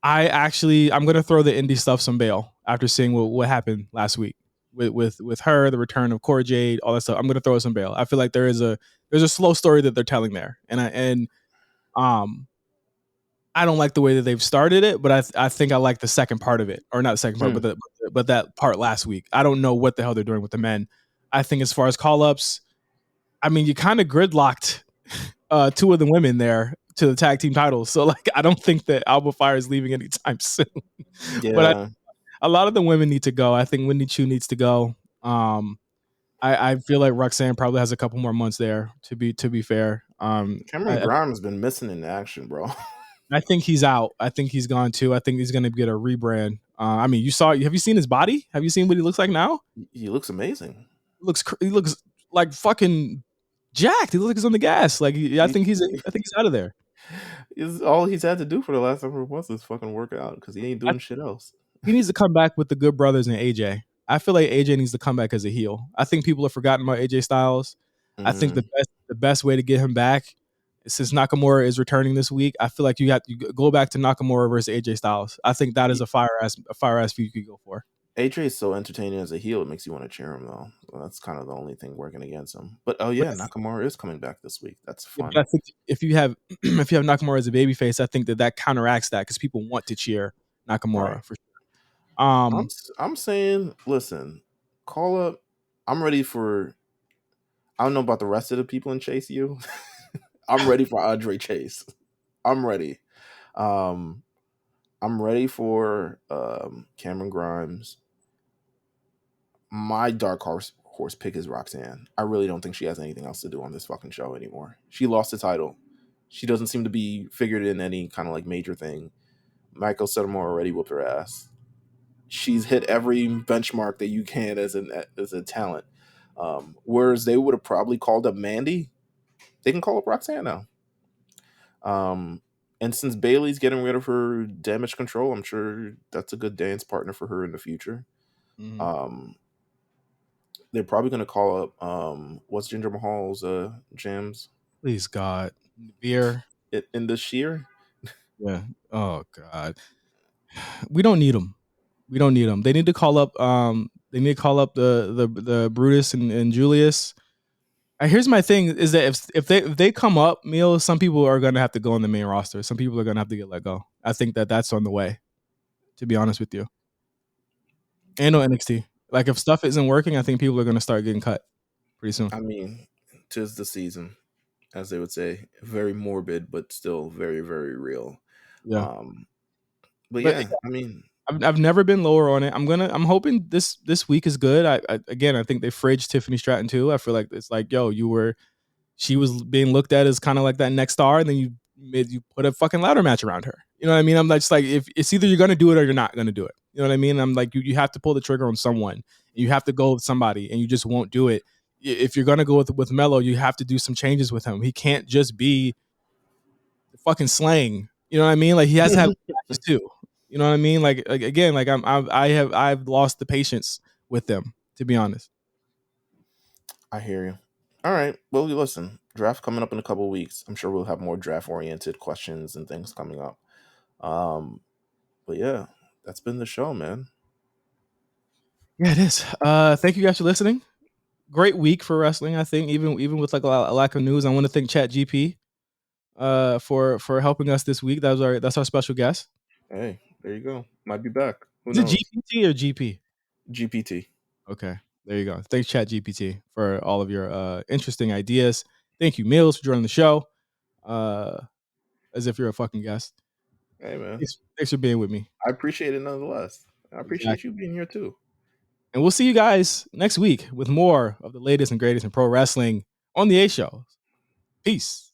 I'm going to throw the indie stuff some bail after seeing what happened last week with her, the return of Cora Jade, all that stuff. I'm going to throw it some bail. I feel like there's a slow story that they're telling there, and I don't like the way that they've started it, but I think I like the second part of it, or not the second part, but that part last week. I don't know what the hell they're doing with the men. I think as far as call ups, I mean, you kind of gridlocked two of the women there to the tag team titles. So like, I don't think that Alba Fire is leaving anytime soon. Yeah. But a lot of the women need to go. I think Wendy Chu needs to go. I feel like Roxanne probably has a couple more months there to be fair. Cameron Grimes has been missing in action, bro. I think he's out. I think he's gone too. I think he's going to get a rebrand. I mean, have you seen his body? Have you seen what he looks like now? He looks amazing. He looks like fucking jacked. He looks like he's on the gas. Like I think he's out of there. All he's had to do for the last several months is fucking work out because he ain't doing shit else. He needs to come back with the Good Brothers and AJ. I feel like AJ needs to come back as a heel. I think people have forgotten about AJ Styles. I think the best way to get him back, since Nakamura is returning this week, I feel like you go back to Nakamura versus AJ Styles. I think that is a fire ass feud you could go for. AJ is so entertaining as a heel, it makes you want to cheer him though. Well, that's kind of the only thing working against him. But oh But yeah, Nakamura is coming back this week. That's I fun. think if you have if you have Nakamura as a babyface, I think that counteracts that because people want to cheer Right. Nakamura for sure. I'm saying, listen, call up. I'm ready for. I don't know about the rest of the people in Chase U. I'm ready for Andre Chase. I'm ready. Um, I'm ready for Cameron Grimes. My dark horse pick is Roxanne. I really don't think she has anything else to do on this fucking show anymore. She lost the title. She doesn't seem to be figured in any kind of like major thing. Michael Sotomore already whooped her ass. She's hit every benchmark that you can as a talent. Whereas they would have probably called up Mandy, they can call up Roxanne now. And since Bailey's getting rid of her damage control, I'm sure that's a good dance partner for her in the future. Mm-hmm. Um, they're probably going to call up what's Jinder Mahal's jams Please God, Veer. in this year. Yeah. Oh God, we don't need them. We don't need them. They need to call up. They need to call up the Brutus and Julius. Here's my thing: is that if they come up, Meelz, some people are gonna have to go on the main roster. Some people are gonna have to get let go. I think that's on the way. To be honest with you, and no NXT. Like if stuff isn't working, I think people are gonna start getting cut pretty soon. I mean, 'tis the season, as they would say. Very morbid, but still very, very real. Yeah, Um, but but yeah, I mean, I've never been lower on it. I'm hoping this week is good. I think they fridged Tiffany Stratton too. I feel like it's like, yo, she was being looked at as kind of like that next star, and then you put a fucking ladder match around her. You know what I mean? I'm just like, if it's either you're gonna do it or you're not gonna do it. You know what I mean? I'm like, you have to pull the trigger on someone. You have to go with somebody, and you just won't do it. If you're gonna go with Mello, you have to do some changes with him. He can't just be fucking slaying. You know what I mean? Like he has to have matches too. You know what I mean? Like again, like I've lost the patience with them, to be honest. I hear you. All right. Well, listen, draft coming up in a couple of weeks. I'm sure we'll have more draft oriented questions and things coming up. Um, but yeah, that's been the show, man. Yeah, it is. Thank you guys for listening. Great week for wrestling. I think even with like a lack of news, I want to thank ChatGPT for helping us this week. That's our special guest. Hey, there you go. Might be back. Who Is it knows? GPT or GP? GPT. Okay, there you go. Thanks ChatGPT for all of your interesting ideas. Thank you, Meelz, for joining the show. Uh, as if you're a fucking guest. Hey, man. Thanks for being with me. I appreciate it nonetheless. I appreciate Exactly. you being here too. And we'll see you guys next week with more of the latest and greatest in pro wrestling on the A Show. Peace.